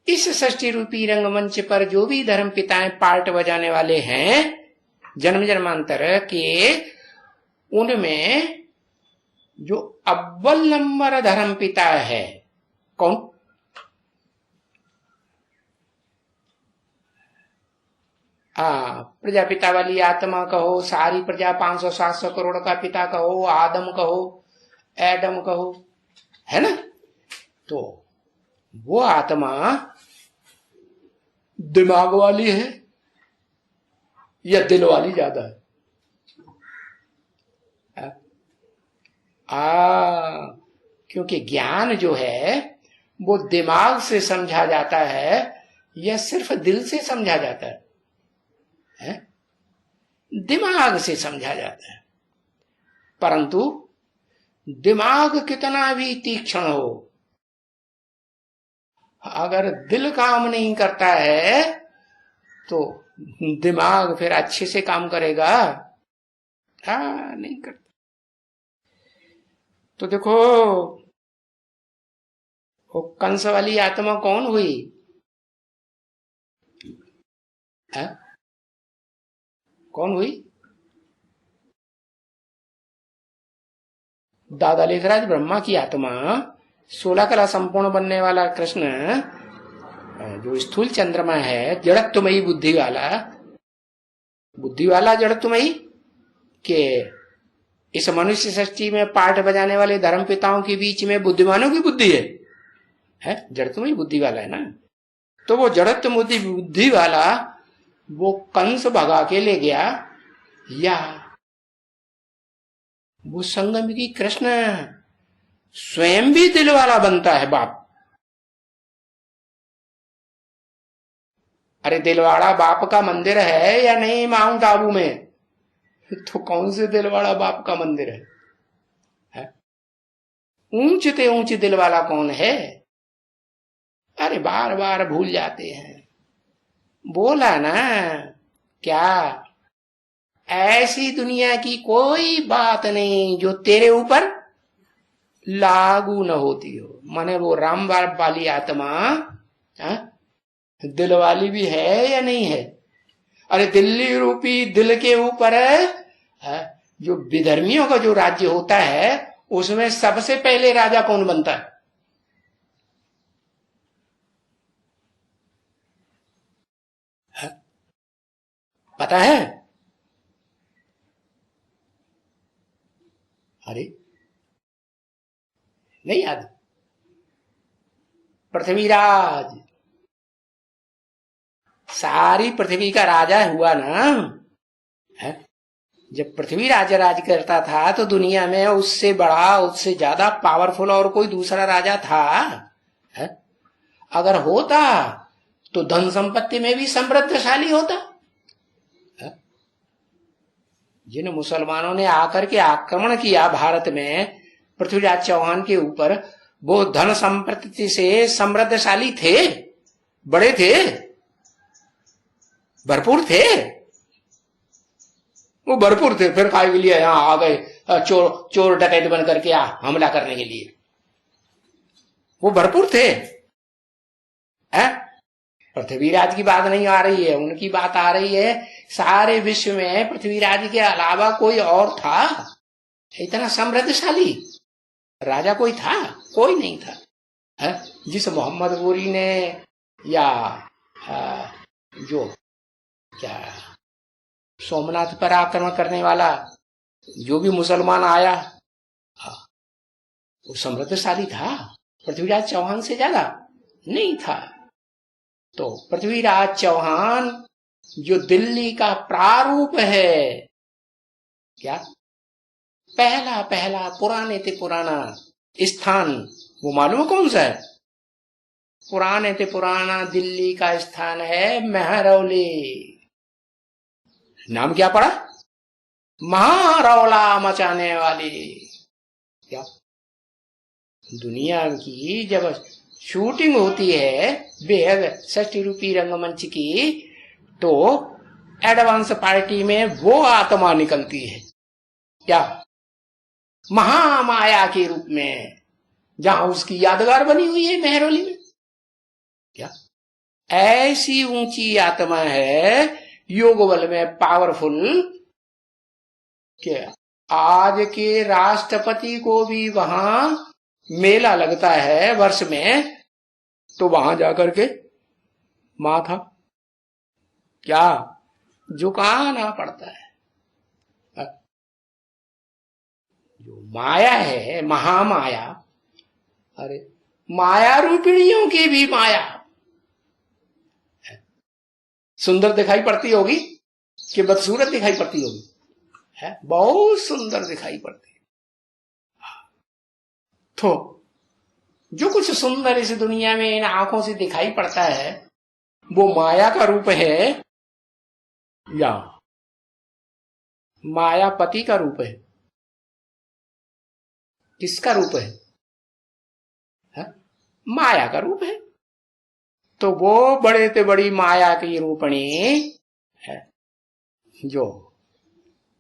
इस सृष्टि रूपी रंगमंच पर जो भी धर्म पिताएं पार्ट बजाने वाले हैं जन्म जन्मांतर के, उनमें जो अव्वल नंबर धर्म पिता है कौन? प्रजापिता वाली आत्मा कहो, सारी प्रजा 500-700 करोड़ का पिता कहो, आदम कहो, एडम कहो, है ना? तो वो आत्मा दिमाग वाली है या दिल वाली ज्यादा है? क्योंकि ज्ञान जो है वो दिमाग से समझा जाता है या सिर्फ दिल से समझा जाता है? दिमाग से समझा जाता है। परंतु दिमाग कितना भी तीक्ष्ण हो, अगर दिल काम नहीं करता है तो दिमाग फिर अच्छे से काम करेगा? नहीं करता। तो देखो, वो कंस वाली आत्मा कौन हुई? कौन हुई? दादा लेखराज ब्रह्मा की आत्मा 16 कला संपूर्ण बनने वाला कृष्ण जो स्थूल चंद्रमा है, जड़त्वमयी बुद्धि वाला जड़त्वमयी के इस मनुष्य सृष्टि में पाठ बजाने वाले धर्म पिताओं के बीच में बुद्धिमानों की बुद्धि है जड़त्वमयी बुद्धि वाला है ना। तो वो जड़त्व बुद्धि वाला वो कंस भगा के ले गया, या वो संगम की कृष्ण स्वयं भी दिल वाला बनता है बाप। अरे दिलवाड़ा बाप का मंदिर है या नहीं माउंट आबू में? तो कौन से दिलवाड़ा बाप का मंदिर है? ऊंच ते ऊंच दिल वाला कौन है? अरे बार बार भूल जाते हैं। बोला ना क्या, ऐसी दुनिया की कोई बात नहीं जो तेरे ऊपर लागू न होती हो। माने वो राम बाप वाली आत्मा दिल वाली भी है या नहीं है? अरे दिल्ली रूपी दिल के ऊपर जो विधर्मियों का जो राज्य होता है उसमें सबसे पहले राजा कौन बनता है? पता है? अरे नहीं याद? पृथ्वीराज सारी पृथ्वी का राजा हुआ ना है? जब पृथ्वीराज राज करता था तो दुनिया में उससे बड़ा, उससे ज्यादा पावरफुल और कोई दूसरा राजा था है? अगर होता तो धन संपत्ति में भी समृद्धशाली होता है? जिन मुसलमानों ने आकर के आक्रमण किया भारत में पृथ्वीराज चौहान के ऊपर, वो धन संपत्ति से समृद्धशाली थे, बड़े थे, भरपूर थे। वो भरपूर थे, फिर काय के लिए यहां आ गए चोर डकैत बन करके हमला करने के लिए? वो भरपूर थे। पृथ्वीराज की बात नहीं आ रही है, उनकी बात आ रही है सारे विश्व में पृथ्वीराज के अलावा कोई और था इतना समृद्धशाली राजा? कोई था? कोई नहीं था। जिस मोहम्मद गोरी ने या जो क्या सोमनाथ पर आक्रमण करने वाला जो भी मुसलमान आया वो समृद्धशाली था? पृथ्वीराज चौहान से ज्यादा नहीं था। तो पृथ्वीराज चौहान जो दिल्ली का प्रारूप है, क्या पहला पहला पुराने ते पुराना स्थान वो मालूम कौन सा है? पुराने ते पुराना दिल्ली का स्थान है महरौली। नाम क्या पड़ा? महारौला मचाने वाली। क्या दुनिया की जब शूटिंग होती है बेहद 60 रूपी रंगमंच की, तो एडवांस पार्टी में वो आत्मा निकलती है क्या? महामाया के रूप में, जहां उसकी यादगार बनी हुई है मेहरौली में। क्या ऐसी ऊंची आत्मा है योग बल में पावरफुल, क्या आज के राष्ट्रपति को भी वहां मेला लगता है वर्ष में, तो वहां जाकर के माथा क्या झुकाना पड़ता है। जो माया है महामाया, अरे माया रूपिणियों की भी माया सुंदर दिखाई पड़ती होगी कि बदसूरत दिखाई पड़ती होगी? है बहुत सुंदर दिखाई पड़ती है। तो जो कुछ सुंदर इस दुनिया में इन आंखों से दिखाई पड़ता है वो माया का रूप है या मायापति का रूप है? किसका रूप है? माया का रूप है। तो वो बड़े ते बड़ी माया की रूपणी है जो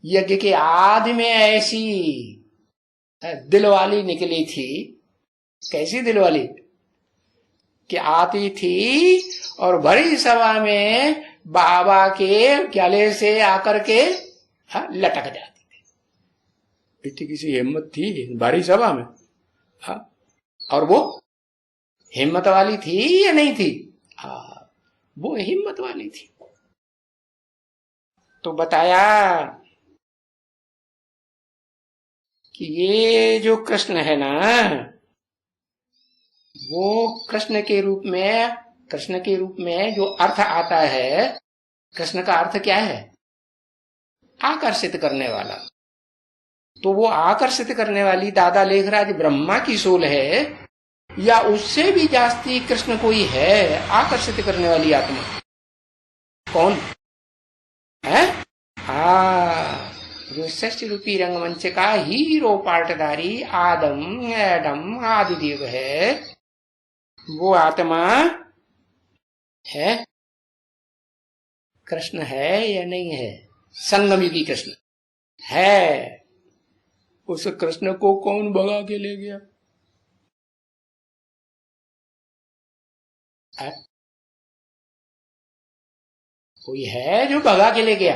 यज्ञ के आदि में ऐसी दिलवाली निकली थी। कैसी दिलवाली कि आती थी और बड़ी सभा में बाबा के गले से आकर के लटक जाती थी। इतनी किसी हिम्मत थी भारी सभा में? हाँ, और वो हिम्मत वाली थी या नहीं थी? हाँ, वो हिम्मत वाली थी। तो बताया कि ये जो कृष्ण है ना, वो कृष्ण के रूप में जो अर्थ आता है, कृष्ण का अर्थ क्या है? आकर्षित करने वाला। तो वो आकर्षित करने वाली दादा लेखराज ब्रह्मा की सोल है, या उससे भी जास्ती कृष्ण कोई है आकर्षित करने वाली आत्मा? कौन है? जो षष्ठी रूपी रंगमंच का हीरो पार्टधारी आदम एडम आदिदेव है, वो आत्मा है? कृष्ण है या नहीं है? संगमयुगी कृष्ण है। उस कृष्ण को कौन भगा के ले गया? है? कोई है जो भगा के ले गया?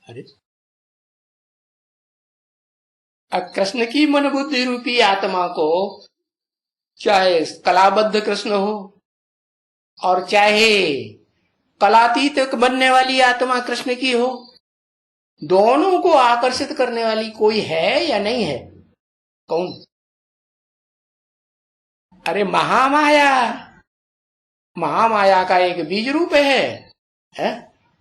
अरे, कृष्ण की मन बुद्धि रूपी आत्मा को, चाहे कलाबद्ध कृष्ण हो और चाहे कलातीत बनने वाली आत्मा कृष्ण की हो, दोनों को आकर्षित करने वाली कोई है या नहीं है? कौन? अरे, महामाया। महामाया का एक बीज रूप है?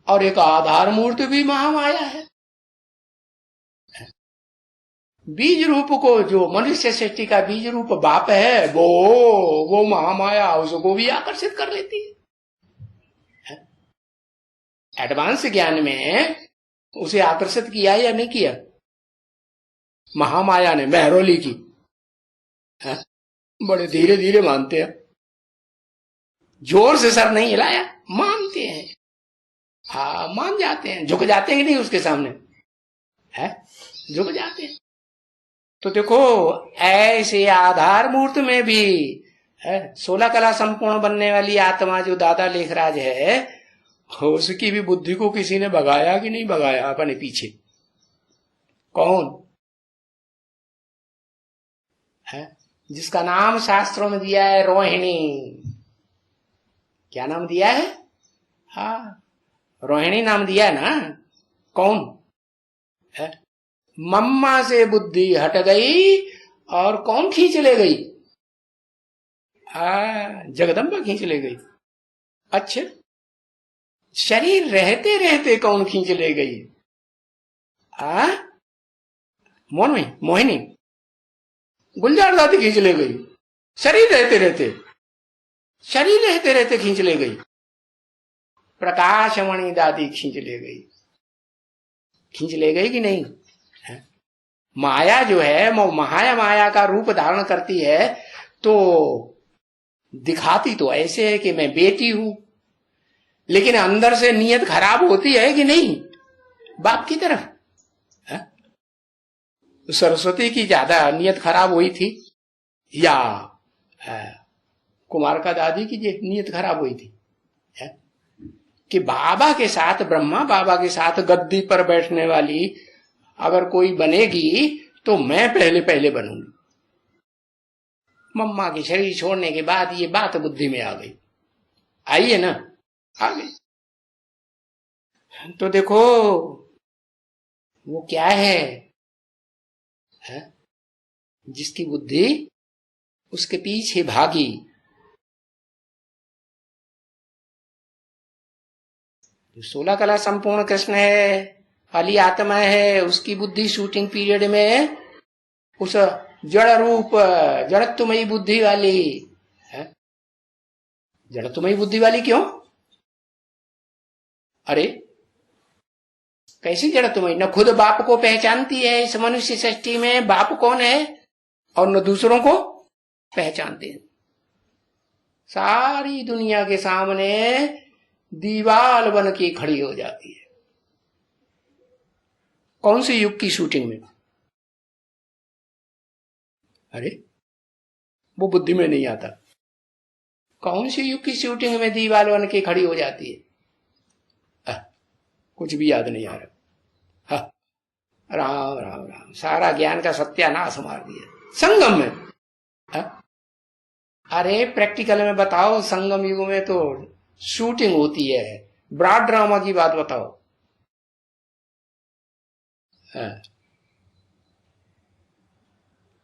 और एक आधार मूर्ति भी महामाया है। बीज रूप को, जो मनुष्य सृष्टि का बीज रूप बाप है, वो महामाया उसको भी आकर्षित कर लेती है। एडवांस ज्ञान में उसे आकर्षित किया या नहीं किया? महामाया ने मेहरौली की है? बड़े धीरे धीरे मानते हैं, जोर से सर नहीं हिलाया, मानते हैं। हाँ, मान जाते हैं, झुक जाते हैं कि नहीं उसके सामने? है, झुक जाते हैं। तो देखो, ऐसे आधार मूर्त में भी 16 कला संपूर्ण बनने वाली आत्मा जो दादा लेखराज है, उसकी भी बुद्धि को किसी ने भगाया कि नहीं भगाया अपने पीछे? कौन है? जिसका नाम शास्त्रों में दिया है रोहिणी। क्या नाम दिया है? हाँ, रोहिणी नाम दिया है ना। कौन है? मम्मा से बुद्धि हट गई और कौन खींच ले गई? जगदम्बा खींच ले गई। अच्छा, शरीर रहते रहते कौन खींच ले गई? मोहिनी, गुलजार दादी खींच ले गई। शरीर रहते रहते खींच ले गई। प्रकाशमणि दादी खींच ले गई। खींच ले गई कि नहीं? माया जो है वो माया का रूप धारण करती है, तो दिखाती तो ऐसे है कि मैं बेटी हूं, लेकिन अंदर से नीयत खराब होती है कि नहीं बाप की तरफ? सरस्वती की ज्यादा नीयत खराब हुई थी या कुमार का दादी की नीयत खराब हुई थी? कि बाबा के साथ, ब्रह्मा बाबा के साथ गद्दी पर बैठने वाली अगर कोई बनेगी तो मैं पहले बनूंगी। मम्मा के शरीर छोड़ने के बाद ये बात बुद्धि में आ गई। आई है ना? आ गई। तो देखो, वो क्या है? जिसकी बुद्धि उसके पीछे भागी। जो 16 कला संपूर्ण कृष्ण है वाली आत्मा है, उसकी बुद्धि शूटिंग पीरियड में उस जड़ रूप जड़त्वमयी बुद्धि वाली है। जड़त्वमयी बुद्धि वाली क्यों? अरे, कैसी जड़त्वमयी? न खुद बाप को पहचानती है इस मनुष्य सृष्टि में, बाप कौन है, और न दूसरों को पहचानते हैं। सारी दुनिया के सामने दीवाल बन के खड़ी हो जाती है। कौन सी युग की शूटिंग में? अरे, वो बुद्धि में नहीं आता। कौन सी युग की शूटिंग में दीवाल बन के खड़ी हो जाती है? कुछ भी याद नहीं आ रहा। राम राम राम, सारा ज्ञान का सत्यानाश मार दिया संगम में। हा? अरे प्रैक्टिकल में बताओ, संगम युग में तो शूटिंग होती है, ब्रॉड ड्रामा की बात बताओ।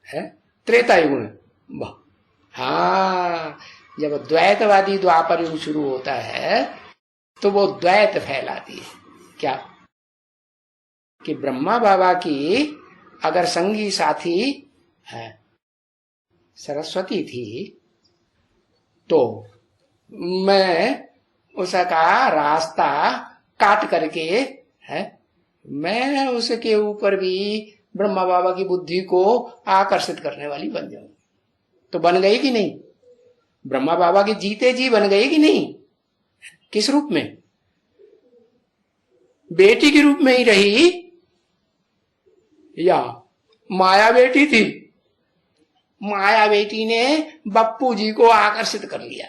है त्रेता युग में। हाँ, जब द्वैतवादी द्वापर युग शुरू होता है तो वो द्वैत फैलाती है। क्या कि ब्रह्मा बाबा की अगर संगी साथी है सरस्वती थी तो मैं उसका रास्ता काट करके है, मैं उसके ऊपर भी ब्रह्मा बाबा की बुद्धि को आकर्षित करने वाली बन जाऊं। तो बन गई कि नहीं? ब्रह्मा बाबा के जीते जी बन गई कि नहीं? किस रूप में? बेटी के रूप में ही रही या माया बेटी थी? माया बेटी ने बप्पू जी को आकर्षित कर लिया,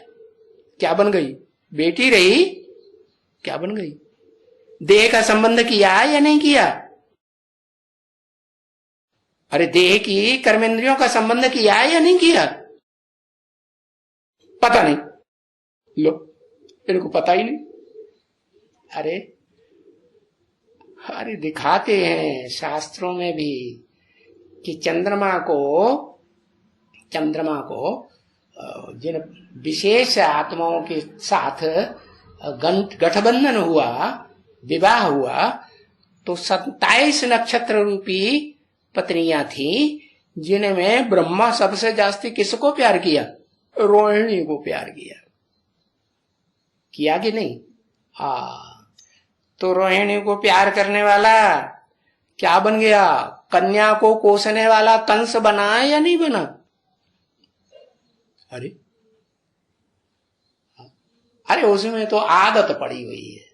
क्या बन गई? बेटी रही, क्या बन गई? देह का संबंध किया या नहीं किया? अरे देह की कर्मेंद्रियों का संबंध किया या नहीं किया? पता नहीं, लो इनको पता ही नहीं। अरे अरे दिखाते हैं शास्त्रों में भी कि चंद्रमा को जिन विशेष आत्माओं के साथ गठबंधन हुआ, विवाह हुआ, तो 27 नक्षत्र रूपी पत्नियां थी, जिनमें ब्रह्मा सबसे जास्ती किसको प्यार किया? रोहिणी को प्यार किया कि नहीं? तो रोहिणी को प्यार करने वाला क्या बन गया? कन्या को कोसने वाला कंस बना या नहीं बना? अरे उसमें तो आदत पड़ी हुई है।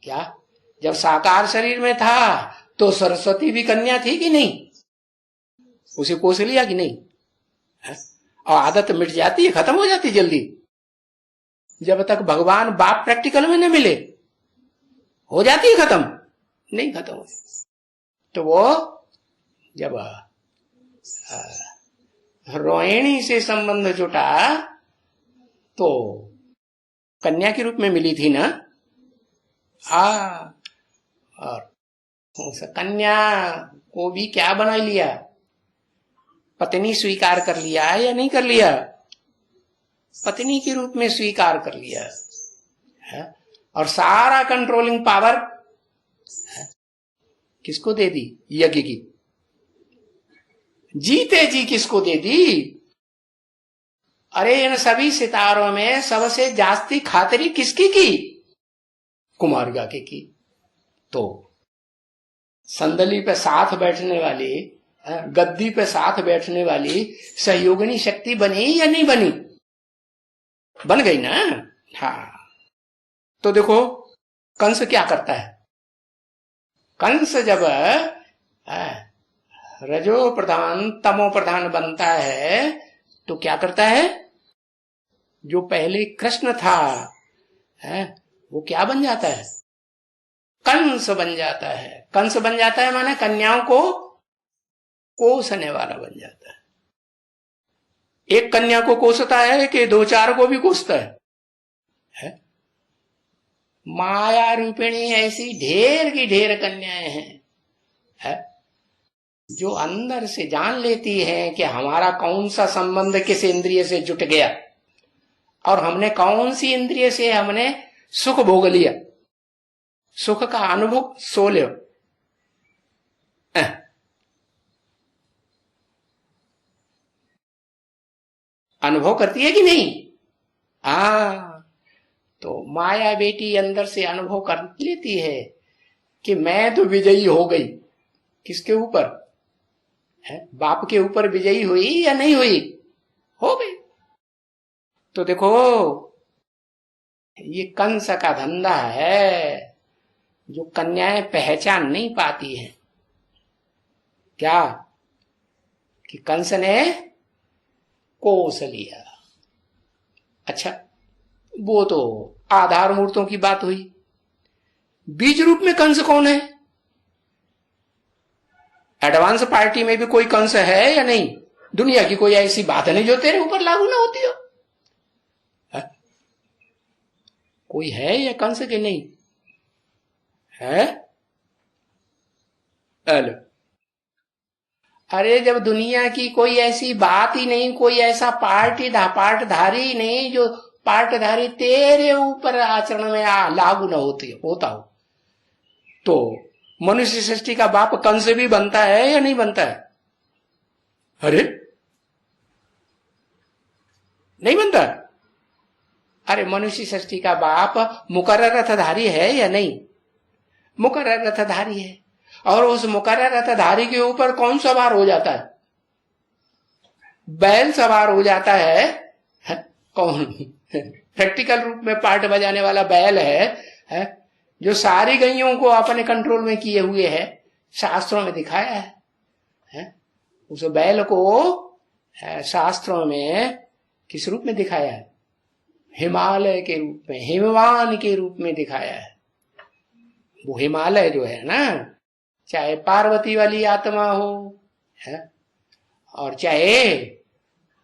क्या जब साकार शरीर में था तो सरस्वती भी कन्या थी कि नहीं? उसे कोस लिया कि नहीं? और आदत मिट जाती है, खत्म हो जाती जल्दी, जब तक भगवान बाप प्रैक्टिकल में न मिले। हो जाती है खत्म? नहीं खत्म हो। तो वो जब रोहिणी से संबंध जुटा तो कन्या के रूप में मिली थी ना। और उस कन्या को भी क्या बना लिया? पत्नी स्वीकार कर लिया या नहीं कर लिया? पत्नी के रूप में स्वीकार कर लिया है? और सारा कंट्रोलिंग पावर किसको दे दी? यज्ञ की। जीते जी किसको दे दी? अरे इन सभी सितारों में सबसे जास्ती खातिरी किसकी की? कुमारिका की। तो संदली पे साथ बैठने वाली, गद्दी पे साथ बैठने वाली सहयोगिनी शक्ति बनी या नहीं बनी? बन गई ना। हाँ, तो देखो कंस क्या करता है। कंस जब रजो प्रधान तमो प्रधान बनता है तो क्या करता है? जो पहले कृष्ण था वो क्या बन जाता है? कंस बन जाता है। कंस बन जाता है माने कन्याओं को कोसने वाला बन जाता है। एक कन्या को कोसता है कि दो चार को भी कोसता है? माया रूपिणी ऐसी ढेर की ढेर कन्याएं हैं जो अंदर से जान लेती है कि हमारा कौन सा संबंध किस इंद्रिय से जुट गया और हमने कौन सी इंद्रिय से हमने सुख भोग लिया, सुख का अनुभव सो लो। अनुभव करती है कि नहीं? तो माया बेटी अंदर से अनुभव कर लेती है कि मैं तो विजयी हो गई। किसके ऊपर? बाप के ऊपर विजयी हुई या नहीं हुई? हो गई। तो देखो ये कंस का धंधा है जो कन्याएं पहचान नहीं पाती हैं। क्या कि कंस ने कोस लिया। अच्छा, वो तो आधार मूर्तों की बात हुई। बीज रूप में कंस कौन है? एडवांस पार्टी में भी कोई कंस है या नहीं? दुनिया की कोई ऐसी बात नहीं जो तेरे ऊपर लागू ना होती हो। कोई है या कंस के नहीं है? हेलो, अरे जब दुनिया की कोई ऐसी बात ही नहीं, कोई ऐसा पार्टधारी नहीं जो पार्टधारी तेरे ऊपर आचरण में लागू ना होता हो, तो मनुष्य सृष्टि का बाप कंस भी बनता है या नहीं बनता है? अरे नहीं बनता। अरे मनुष्य सृष्टि का बाप मुकर्रर रथधारी है या नहीं? मुकर्रर रथधारी है। और उस मुकर्रर रथधारी के ऊपर कौन सवार हो जाता है? बैल सवार हो जाता है। कौन? प्रैक्टिकल रूप में पार्ट बजाने वाला बैल है जो सारी गैयों को अपने कंट्रोल में किए हुए है। शास्त्रों में दिखाया है। उस बैल को शास्त्रों में किस रूप में दिखाया है? हिमालय के रूप में, हिमवान के रूप में दिखाया है। वो हिमालय जो है ना, चाहे पार्वती वाली आत्मा हो है, और चाहे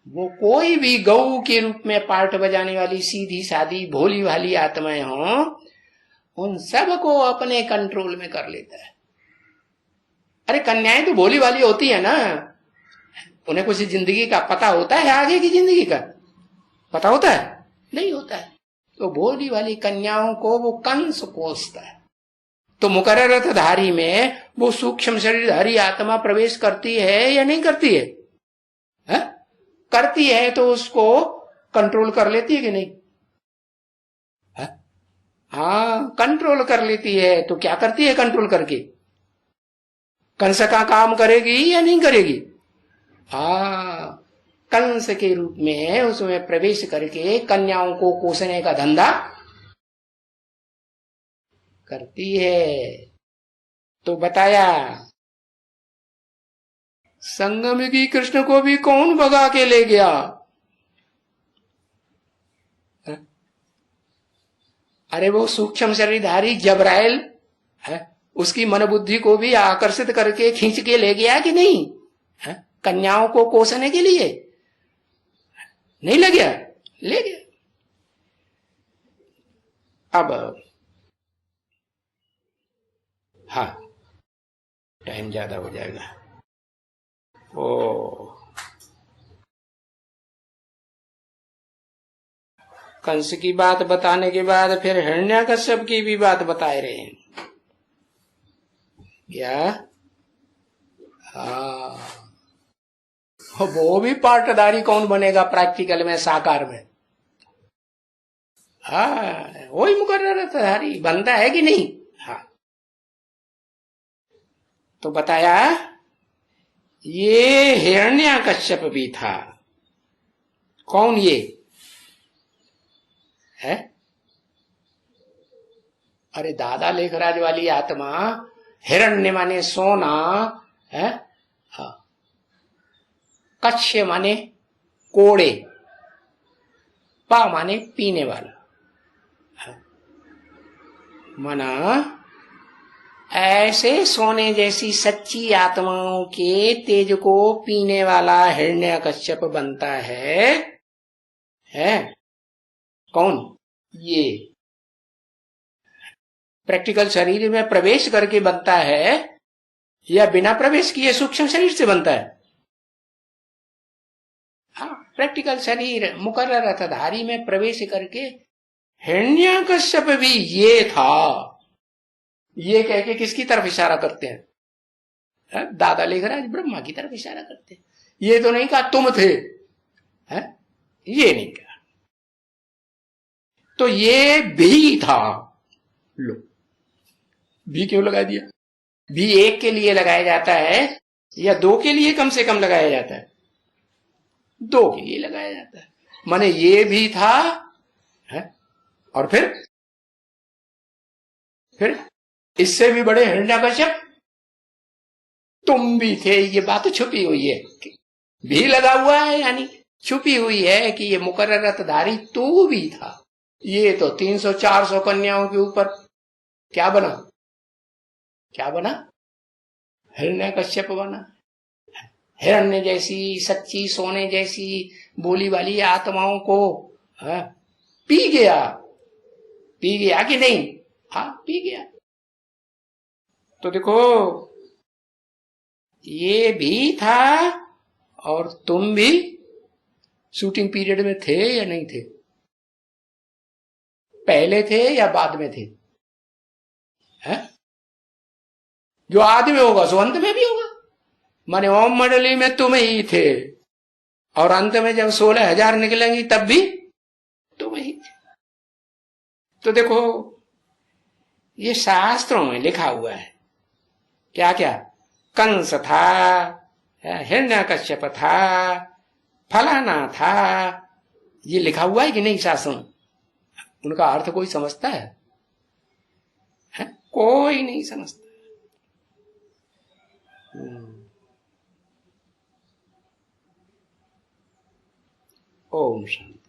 वो कोई भी गौ के रूप में पार्ट बजाने वाली सीधी सादी भोली भाली आत्माएं हो, उन सब को अपने कंट्रोल में कर लेता है। अरे कन्याएं तो भोली भाली होती है ना, उन्हें कुछ जिंदगी का पता होता है, आगे की जिंदगी का पता होता है? नहीं होता है। तो भोली वाली कन्याओं को वो कंस कोसता है। तो मुकर्रर रथधारी में वो सूक्ष्म शरीरधारी आत्मा प्रवेश करती है या नहीं करती है? करती है तो उसको कंट्रोल कर लेती है कि नहीं? हाँ, कंट्रोल कर लेती है। तो क्या करती है कंट्रोल करके? कंस का काम करेगी या नहीं करेगी? हाँ, कंस के रूप में उसमें प्रवेश करके कन्याओं को कोसने का धंधा करती है। तो बताया संगम की कृष्ण को भी कौन भगा के ले गया? अरे वो सूक्ष्म शरीरधारी जबराइल है, उसकी मन बुद्धि को भी आकर्षित करके खींच के ले गया कि नहीं है? कन्याओं को कोसने के लिए नहीं ले गया? ले गया। अब हाँ, टाइम ज्यादा हो जाएगा। कंस की बात बताने के बाद फिर हिरण्यकश्यप की भी बात बताए रहे हैं क्या? हाँ, वो भी पार्टदारी कौन बनेगा प्रैक्टिकल में, साकार में? हाँ, वही मुकर्ररधारी बनता है कि नहीं? हाँ, तो बताया ये हिरण्यकश्यप भी था। कौन ये है? अरे दादा लेखराज वाली आत्मा। हिरण्य माने सोना है, हाँ। कच्छ माने कोड़े, पा माने पीने वाला, मना ऐसे सोने जैसी सच्ची आत्माओं के तेज को पीने वाला हिरण्यकश्यप बनता है कौन? ये प्रैक्टिकल शरीर में प्रवेश करके बनता है या बिना प्रवेश किए सूक्ष्म शरीर से बनता है? हाँ, प्रैक्टिकल शरीर मुकर्रर रथधारी में प्रवेश करके हिरण्यकश्यप भी ये था। ये कह के किसकी तरफ इशारा करते हैं? दादा लेखराज ब्रह्मा की तरफ इशारा करते हैं। ये तो नहीं कहा तुम थे, है? ये नहीं कहा। तो ये भी था। लो, भी क्यों लगा दिया? भी एक के लिए लगाया जाता है या दो के लिए कम से कम लगाया जाता है? दो के लिए लगाया जाता है। माने ये भी था है? और फिर इससे भी बड़े हिरण्यकश्यप तुम भी थे। ये बात छुपी हुई है, भी लगा हुआ है यानी छुपी हुई है कि ये मुकर्रर रथधारी तू भी था। ये तो 300-400 कन्याओं के ऊपर क्या बना? हिरण्यकश्यप बना। हिरण्य जैसी सच्ची सोने जैसी बोली वाली आत्माओं को हाँ, पी गया। पी गया कि नहीं? हाँ, पी गया। तो देखो, ये भी था और तुम भी शूटिंग पीरियड में थे या नहीं थे? पहले थे या बाद में थे? है? जो आदि में होगा सो अंत में भी होगा। माने ओम मंडली में तुम ही थे और अंत में जब 16,000 निकलेंगी तब भी तुम ही थे। तो देखो, ये शास्त्रों में लिखा हुआ है। क्या क्या? कंस था, हिरण्यकश्यप था, फलाना था। ये लिखा हुआ है कि नहीं शास्त्रों में? उनका अर्थ कोई समझता है? कोई नहीं समझता। ओम शांति।